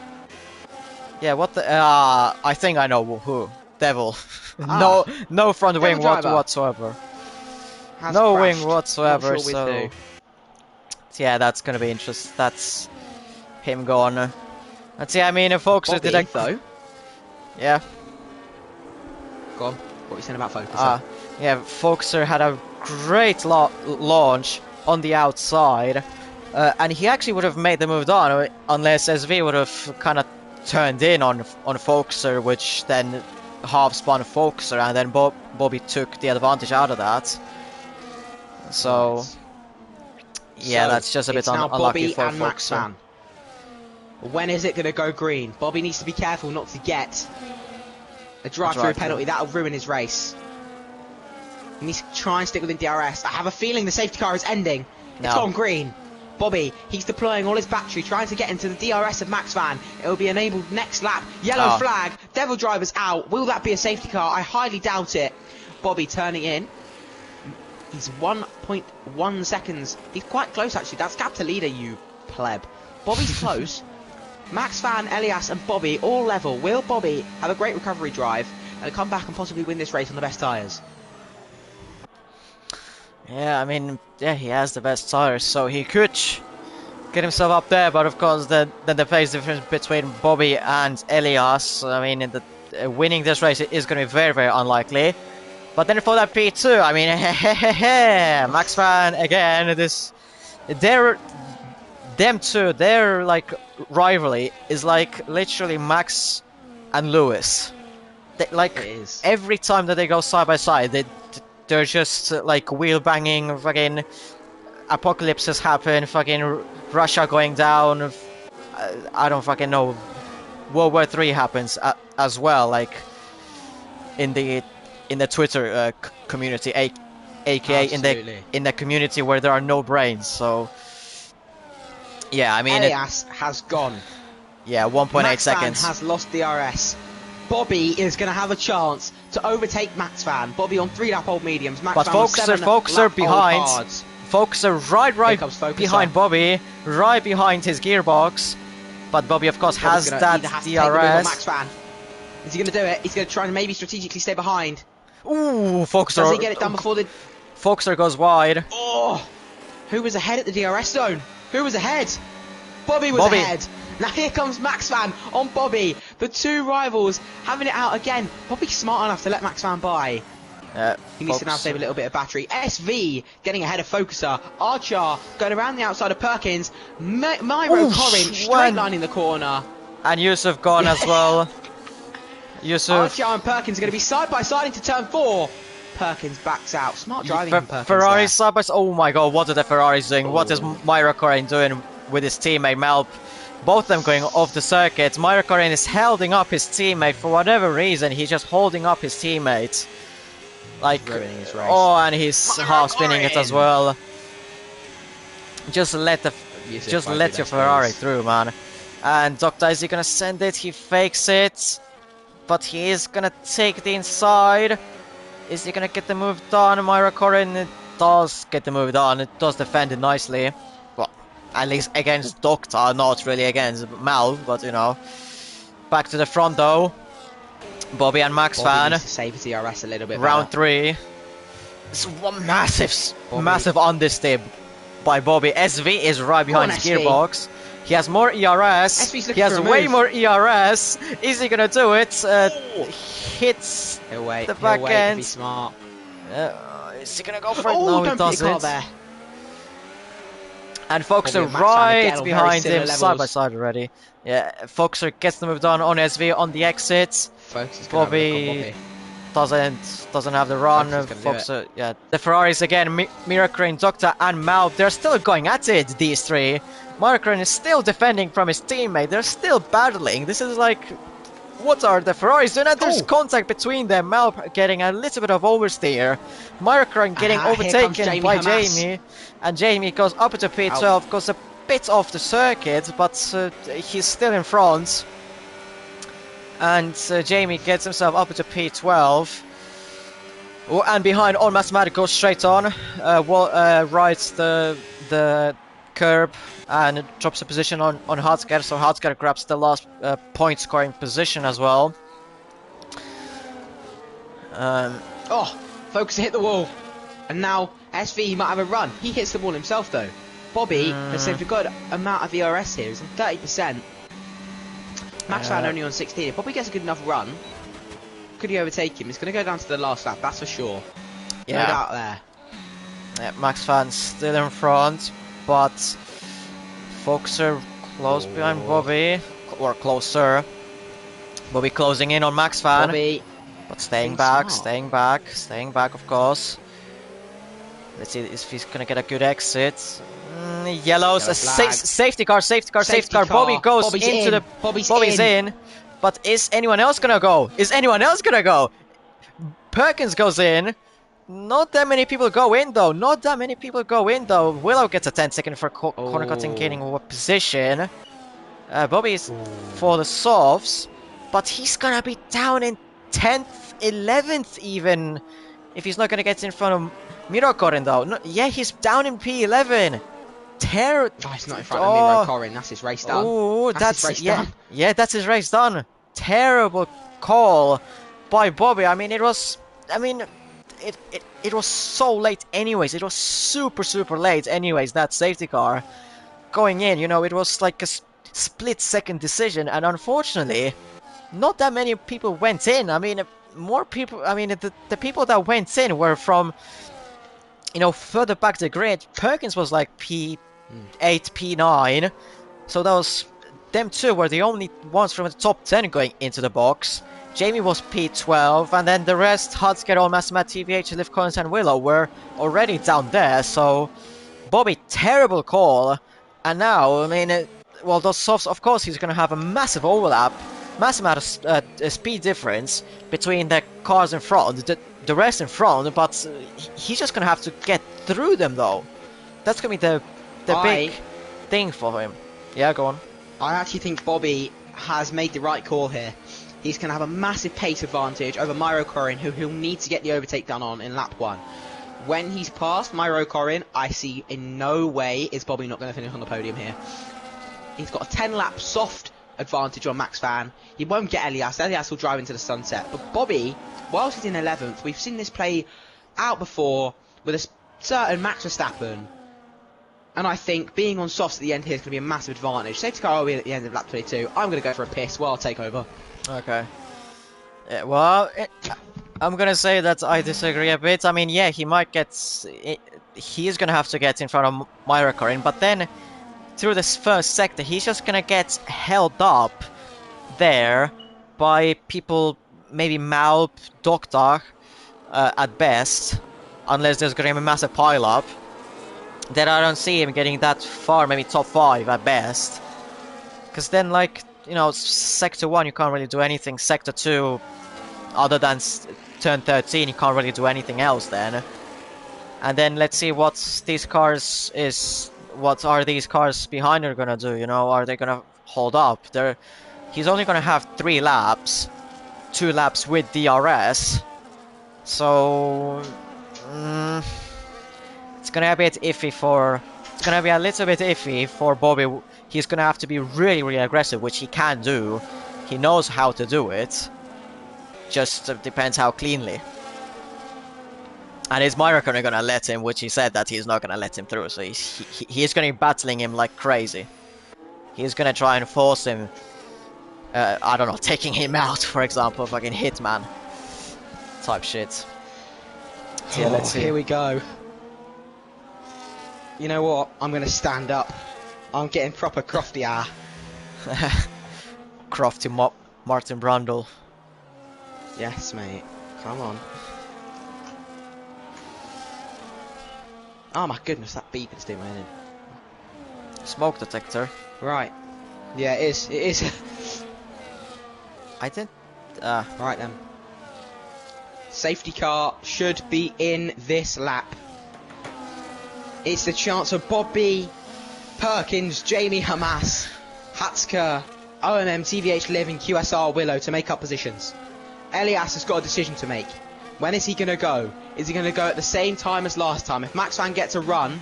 Yeah, what the? I think I know who. Devil. Ah. no front Devil wing driver. whatsoever. Has No crashed. wing whatsoever. Not sure with So who. yeah, that's gonna be interesting. That's him gone. Let's see. I mean, if folks Bobby, did a though. yeah. Go on. What are you saying about Focus? Yeah, Foxer had a great launch on the outside, and he actually would have made the move on unless SV would have kind of turned in on Foxer, which then half spun Foxer, and then Bobby took the advantage out of that. So Right. yeah, So, that's just a bit it's now unlucky Bobby for and Max Foxer. Van. When is it going to go green? Bobby needs to be careful not to get a drive-through drive-through. penalty. That'll ruin his race. He needs to try and stick within DRS. I have a feeling the safety car is ending. It's No. gone green. Bobby, he's deploying all his battery, trying to get into the DRS of Max Van. It'll be enabled next lap. Yellow Oh. flag. Devil driver's out. Will that be a safety car? I highly doubt it. Bobby turning in. He's 1.1 seconds. He's quite close, actually. That's gap to leader, you pleb. Bobby's close. Max Van, Elias and Bobby all level. Will Bobby have a great recovery drive and come back and possibly win this race on the best tyres? Yeah, I mean, yeah, he has the best tires, so he could get himself up there. But of course, then the pace difference between Bobby and Elias, I mean, winning this race is going to be very, very unlikely. But then for that P2, I mean, Max Van again. Them two, their like rivalry is like literally Max and Lewis. Like It is. every time that they go side by side, they're just like wheel banging, fucking apocalypses happen, fucking Russia going down. I don't fucking know. World War III happens as well, like in the Twitter community, aka Absolutely. in the community where there are no brains. So yeah, I mean, Elias has gone. yeah, 1.8 Max Van seconds. has lost DRS. Bobby is going to have a chance to overtake Max Van. Bobby on 3-lap old mediums. Max But Van on Foxer 7-lap behind. old hards. Foxer right comes Focuser. behind Bobby, right behind his gearbox. But Bobby, of course, Bobby's has gonna that either have to take the wheel or Max DRS. Van. Is he going to do it? He's going to try and maybe strategically stay behind. Ooh, Does he Foxer. get it done before the... Foxer goes wide. Oh! Who was ahead at the DRS zone? Who was ahead? Bobby was ahead. Now here comes Max Van on Bobby. The two rivals having it out again. Bobby's smart enough to let Max Van by. He needs to now save a little bit of battery. SV getting ahead of Focuser. Archer going around the outside of Perkins. Myro Corin straight lining the corner. And Yusuf gone as well. Yusuf. Archer and Perkins are going to be side by side into turn 4. Perkins backs out. Smart driving from Perkins. Ferrari side by side. Oh my god, what are the Ferraris doing? What is Myro Corin doing with his teammate Melp? Both of them going off the circuit. Myro Corin is holding up his teammate for whatever reason. He's just holding up his teammate. Like, his race. Oh, and he's half spinning it as well. Just let your Ferrari through, man. And Doctor, is he gonna send it? He fakes it, but he is gonna take the inside. Is he gonna get the move done? Myro Corin does get the move done. It does defend it nicely. Well, at least against Doctor, not really against Mal, but you know. Back to the front though. Bobby and Max Van. Needs to save his DRS a little bit. Round 3. It's one massive understep by Bobby. SV is right behind his gearbox. He has more ERS. He has way more ERS. Is he gonna do it? Hits the back end. Be smart. Is he gonna go for it? No, he doesn't. There. And Foxer right behind him, side by side already. Yeah, Foxer gets the move done on SV on the exit. Bobby doesn't have the run. Foxer, yeah. The Ferraris again, Miracle, Doctor and Malv, they're still going at it, these three. Miracle is still defending from his teammate. They're still battling. This is like, what are the Ferraris doing? And there's contact between them. Malv getting a little bit of oversteer. Miracle getting overtaken by Jamie. And Jamie goes up to P12, goes a bit off the circuit, but he's still in front. And Jamie gets himself up to P12. Oh, and behind, all Mathematic goes straight on. Rides the curb and drops a position on Hardscatter, so Hardscatter grabs the last point scoring position as well. Focus hit the wall. And now SV might have a run. He hits the wall himself though. Bobby has saved a good amount of ERS here. He's on 30%. Max Van only on 16. If Bobby gets a good enough run, could he overtake him? He's going to go down to the last lap, that's for sure. Yeah. No doubt there. Yeah, Max Van's still in front, but Foxer close behind Bobby, or closer. Bobby closing in on Max Van, Bobby, but staying back, of course. Let's see if he's gonna get a good exit. Yellows, safety car. Bobby goes Bobby's in. But is anyone else gonna go? Perkins goes in. Not that many people go in though. Willow gets a 10-second for corner cutting, gaining position. Bobby is for the softs, but he's gonna be down in 10th, 11th even, if he's not gonna get in front of Mirokorin though. No, yeah, he's down in P11. He's not in front of Mirokorin. That's his race done. Oh, that's his race done. Yeah, that's his race done. Terrible call by Bobby. I mean, it was so late anyways. It was super late anyways, that safety car going in, you know, it was like a split-second decision, and unfortunately not that many people went in. I mean, more people, I mean, the people that went in were from, you know, further back the grid. Perkins was like P8, P9, so that was, them two were the only ones from the top 10 going into the box. Jamie was P12, and then the rest, Hudsker, Mathemat, TVH, Liv Collins, and Willow were already down there, so Bobby, terrible call. And now, I mean, well, those softs, of course, he's going to have a massive overlap, massive amount of speed difference between the cars in front, the rest in front, but he's just going to have to get through them, though. That's going to be the big thing for him. Yeah, go on. I actually think Bobby has made the right call here. He's going to have a massive pace advantage over Myro Corin, who he'll need to get the overtake done on in lap 1. When he's past Myro Corin, I see in no way is Bobby not going to finish on the podium here. He's got a 10-lap soft advantage on Max Van. He won't get Elias. Elias will drive into the sunset. But Bobby whilst he's in 11th, we've seen this play out before with a certain Max Verstappen. And I think being on softs at the end here is going to be a massive advantage. Safety car will be at the end of lap 22. I'm going to go for a piss. Well, I'll take over. Okay. Yeah, well, I'm gonna say that I disagree a bit. I mean, yeah, he might get... He's gonna have to get in front of Myrakorin, but then through this first sector, he's just gonna get held up there by people, maybe Malp, Doktar, at best, unless there's gonna be a massive pile-up. Then I don't see him getting that far, maybe top 5 at best. Because then, like, you know, Sector 1 you can't really do anything, Sector 2, other than turn 13, you can't really do anything else then. And then let's see what these cars what are these cars behind are gonna do, you know, are they gonna hold up? He's only gonna have 3 laps, 2 laps with DRS, so it's gonna be a bit iffy it's gonna be a little bit iffy for Bobby. He's gonna have to be really, really aggressive, which he can do. He knows how to do it. Just depends how cleanly. And is Myrakorin gonna let him, which he said that he's not gonna let him through, so he's gonna be battling him like crazy. He's gonna try and force him, I don't know, taking him out, for example, fucking Hitman type shit. So yeah, let's see. Here we go. You know what? I'm gonna stand up. I'm getting proper crofty Crofty Martin Brundle. Yes, mate. Come on. Oh my goodness, that beep is doing my head in. Smoke detector. Right. Yeah, it is. It is. I didn't... Right then. Safety car should be in this lap. It's the chance of Bobby, Perkins, Jamie Hamas, Hatsker, OMM, TVH Liv and QSR Willow to make up positions. Elias has got a decision to make. When is he going to go? Is he going to go at the same time as last time? If Max Van gets a run,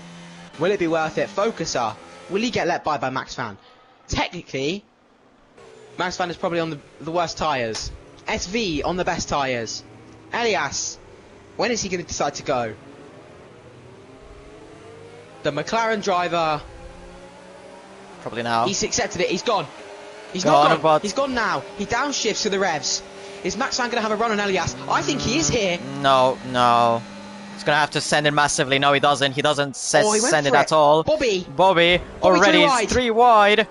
will it be worth it? Focuser, will he get let by Max Van? Technically, Max Van is probably on the worst tyres. SV on the best tyres. Elias, when is he going to decide to go? The McLaren driver... Probably now. He's accepted it, he's gone. He's not gone, but... he's gone now. He downshifts to the revs. Is Max Van going to have a run on Elias? I think he is here. No. He's going to have to send it massively. No, he doesn't. He doesn't send it at all. Bobby already is 3 wide.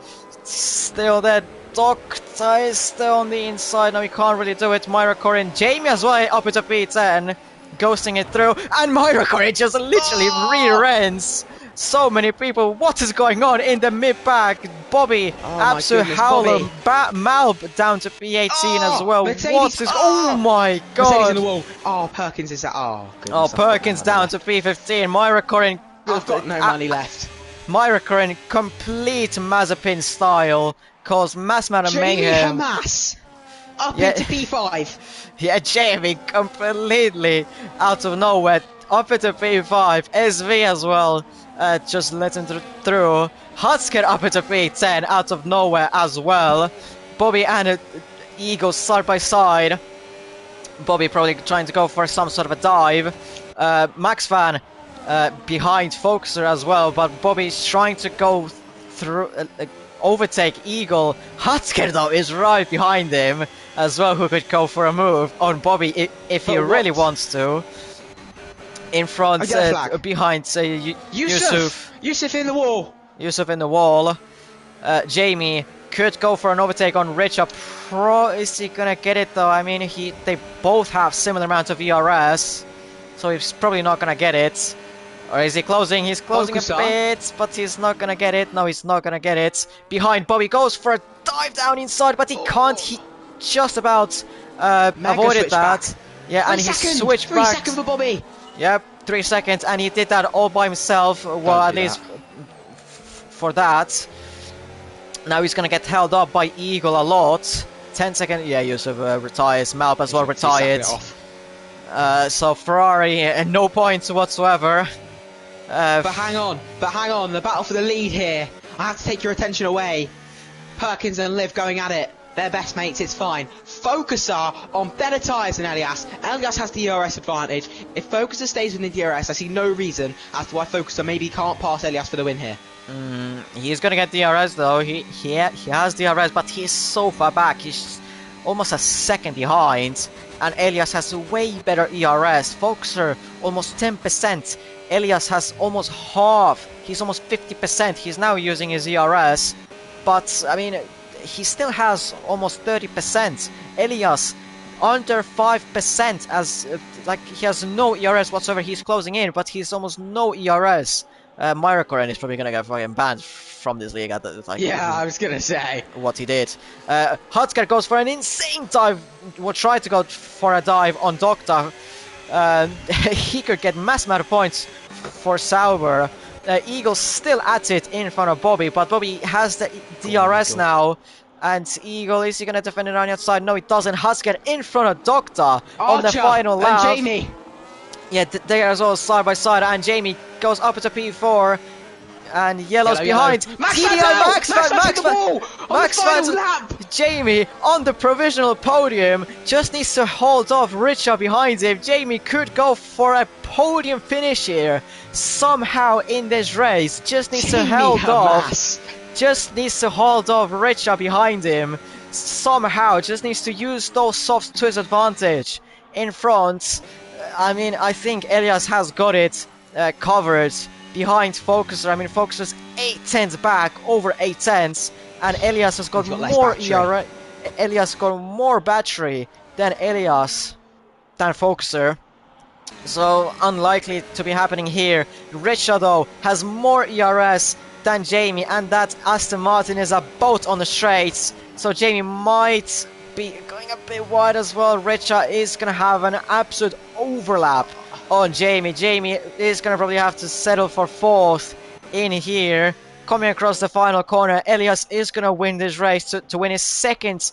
Still there. Doctor is still on the inside. No, he can't really do it. Myrakorin. Jamie as well up into P10. Ghosting it through. And Myrakorin just literally re-rents so many people. What is going on in the mid-pack? Bobby, Absu, Howler, Malb down to P18 as well. Mercedes. What is... Oh my god. Mercedes in the wall. Oh, Perkins is that... Oh, goodness. Oh, Perkins down to P15. Myrakorin... I've got no money left. Myrakorin complete Mazepin style. Cause mass amount of mayhem. Hamas up into P5. Yeah, Jamie completely out of nowhere up into P5. SV as well. Just let him through. Hutsker up into P10 out of nowhere as well. Bobby and Eagle side by side. Bobby probably trying to go for some sort of a dive. Max Van behind Focuser as well, but Bobby's trying to go through, overtake Eagle. Hutsker though is right behind him as well, who could go for a move on Bobby if he really wants to. In front, behind, Yusuf. Yusuf in the wall. Yusuf in the wall. Jamie could go for an overtake on Richard. Is he gonna get it though? I mean, they both have similar amount of ERS, so he's probably not gonna get it. Or is he closing? He's closing a bit, but he's not gonna get it. No, he's not gonna get it. Behind, Bobby goes for a dive down inside, but he can't. He just about avoided that. Back. Yeah, and he switched back. 3 seconds for Bobby. Yep, 3 seconds, and he did that all by himself. Well, at least for that. Now he's gonna get held up by Eagle a lot. 10 seconds. Yeah, Yusuf retires. Malp as well retired. So Ferrari, no points whatsoever. But hang on, the battle for the lead here. I have to take your attention away. Perkins and Liv going at it. They're best mates, it's fine. Focuser on better tyres than Elias. Elias has the ERS advantage. If Focuser stays within the ERS, I see no reason as to why Focuser maybe can't pass Elias for the win here. He's gonna get the DRS though. He has DRS, but he's so far back. He's almost a second behind, and Elias has a way better ERS. Foxer almost 10%. Elias has almost half. He's almost 50%. He's now using his ERS, but I mean, he still has almost 30%. Elias under 5%, as like he has no ERS whatsoever. He's closing in, but he's almost no ERS. Myrakoren is probably gonna get fucking banned from this league. Yeah, I was gonna say what he did. Hutsker goes for an insane dive. Will try to go for a dive on Doctor. He could get mass amount of points for Sauber. Eagle still at it in front of Bobby, but Bobby has the DRS now. And Eagle, is he gonna defend it on the outside? No, he doesn't. Hutsker in front of Doctor on the final lap. And Jamie. Yeah, they are all side by side, and Jamie goes up into P4, and Yellow's behind. Max Van's lap. Jamie on the provisional podium just needs to hold off Richa behind him. Jamie could go for a podium finish here somehow in this race. Just needs to hold off. Just needs to hold off Richa behind him somehow. Just needs to use those softs to his advantage in front. I mean, I think Elias has got it covered behind Focuser. I mean, Focuser's 8 tenths back, over 8 tenths, and Elias has got more ERA. Elias got more battery than Focuser. So unlikely to be happening here. Richa though has more ERS than Jamie, and that Aston Martin is about on the straights. So Jamie might be going a bit wide as well. Richa is going to have an absolute overlap on Jamie. Jamie is going to probably have to settle for 4th in here. Coming across the final corner, Elias is going to win this race to win his 2nd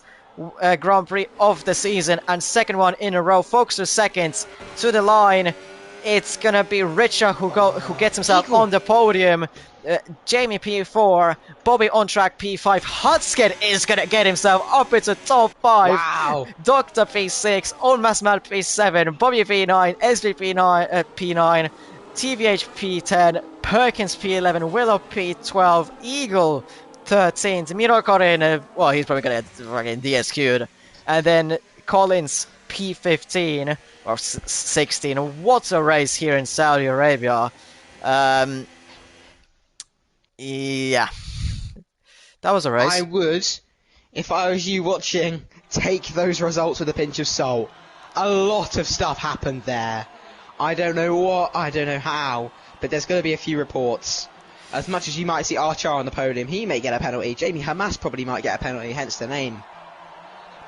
Grand Prix of the season and 2nd one in a row. Focuser 2nd to the line. It's going to be Richa who gets himself on the podium. Jamie P4, Bobby on track P5, Hutsked is going to get himself up into top 5. Wow. Dr. P6, On Masmal P7, Bobby P9, SB P9, TVH P10, Perkins P11, Willow P12, Eagle 13th, Myrakoren, well, he's probably going to get fucking DSQ'd, and then Collins P15, or 16. What a race here in Saudi Arabia. Yeah, that was a race. I would, if I was you watching, take those results with a pinch of salt. A lot of stuff happened there. I don't know what, I don't know how, but there's going to be a few reports. As much as you might see Archer on the podium, he may get a penalty. Jamie Hamas probably might get a penalty, hence the name.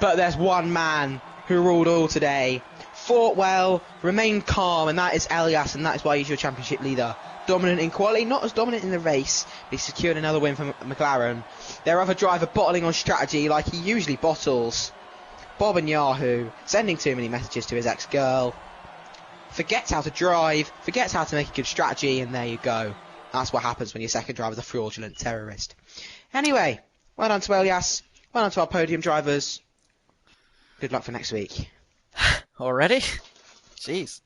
But there's one man who ruled all today, fought well, remained calm, and that is Elias, and that is why he's your championship leader. Dominant in quality, not as dominant in the race, but he secured another win for McLaren. Their other driver bottling on strategy like he usually bottles. Bob and Yahoo, sending too many messages to his ex-girl. Forgets how to drive, forgets how to make a good strategy, and there you go. That's what happens when your second driver's a fraudulent terrorist. Anyway, well done to Elias, well done to our podium drivers. Good luck for next week. Already? Jeez.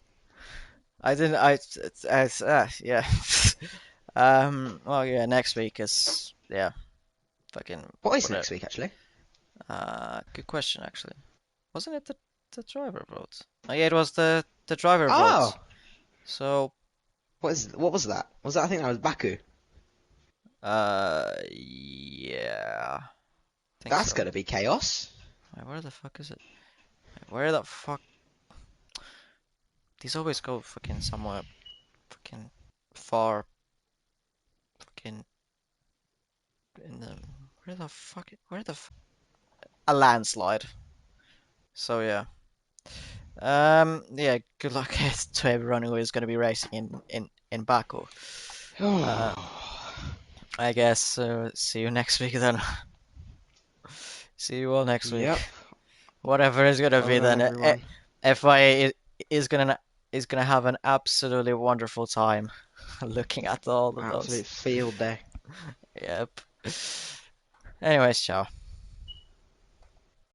Yeah. Well, yeah, next week is, yeah, fucking... What is next week, actually? Good question, actually. Wasn't it the driver vote? Oh, yeah, it was the driver vote. So... What was that? I think that was Baku. Yeah. That's gonna be chaos. Wait, where the fuck is it? Where the fuck... These always go fucking somewhere fucking far, fucking in the... A landslide. So yeah. Yeah, good luck to everyone who is going to be racing in Baku. I guess see you next week then. See you all next week. Yep. Whatever is gonna be then. FIA is gonna have an absolutely wonderful time looking at all of those. Absolute field day. Yep. Anyways, ciao.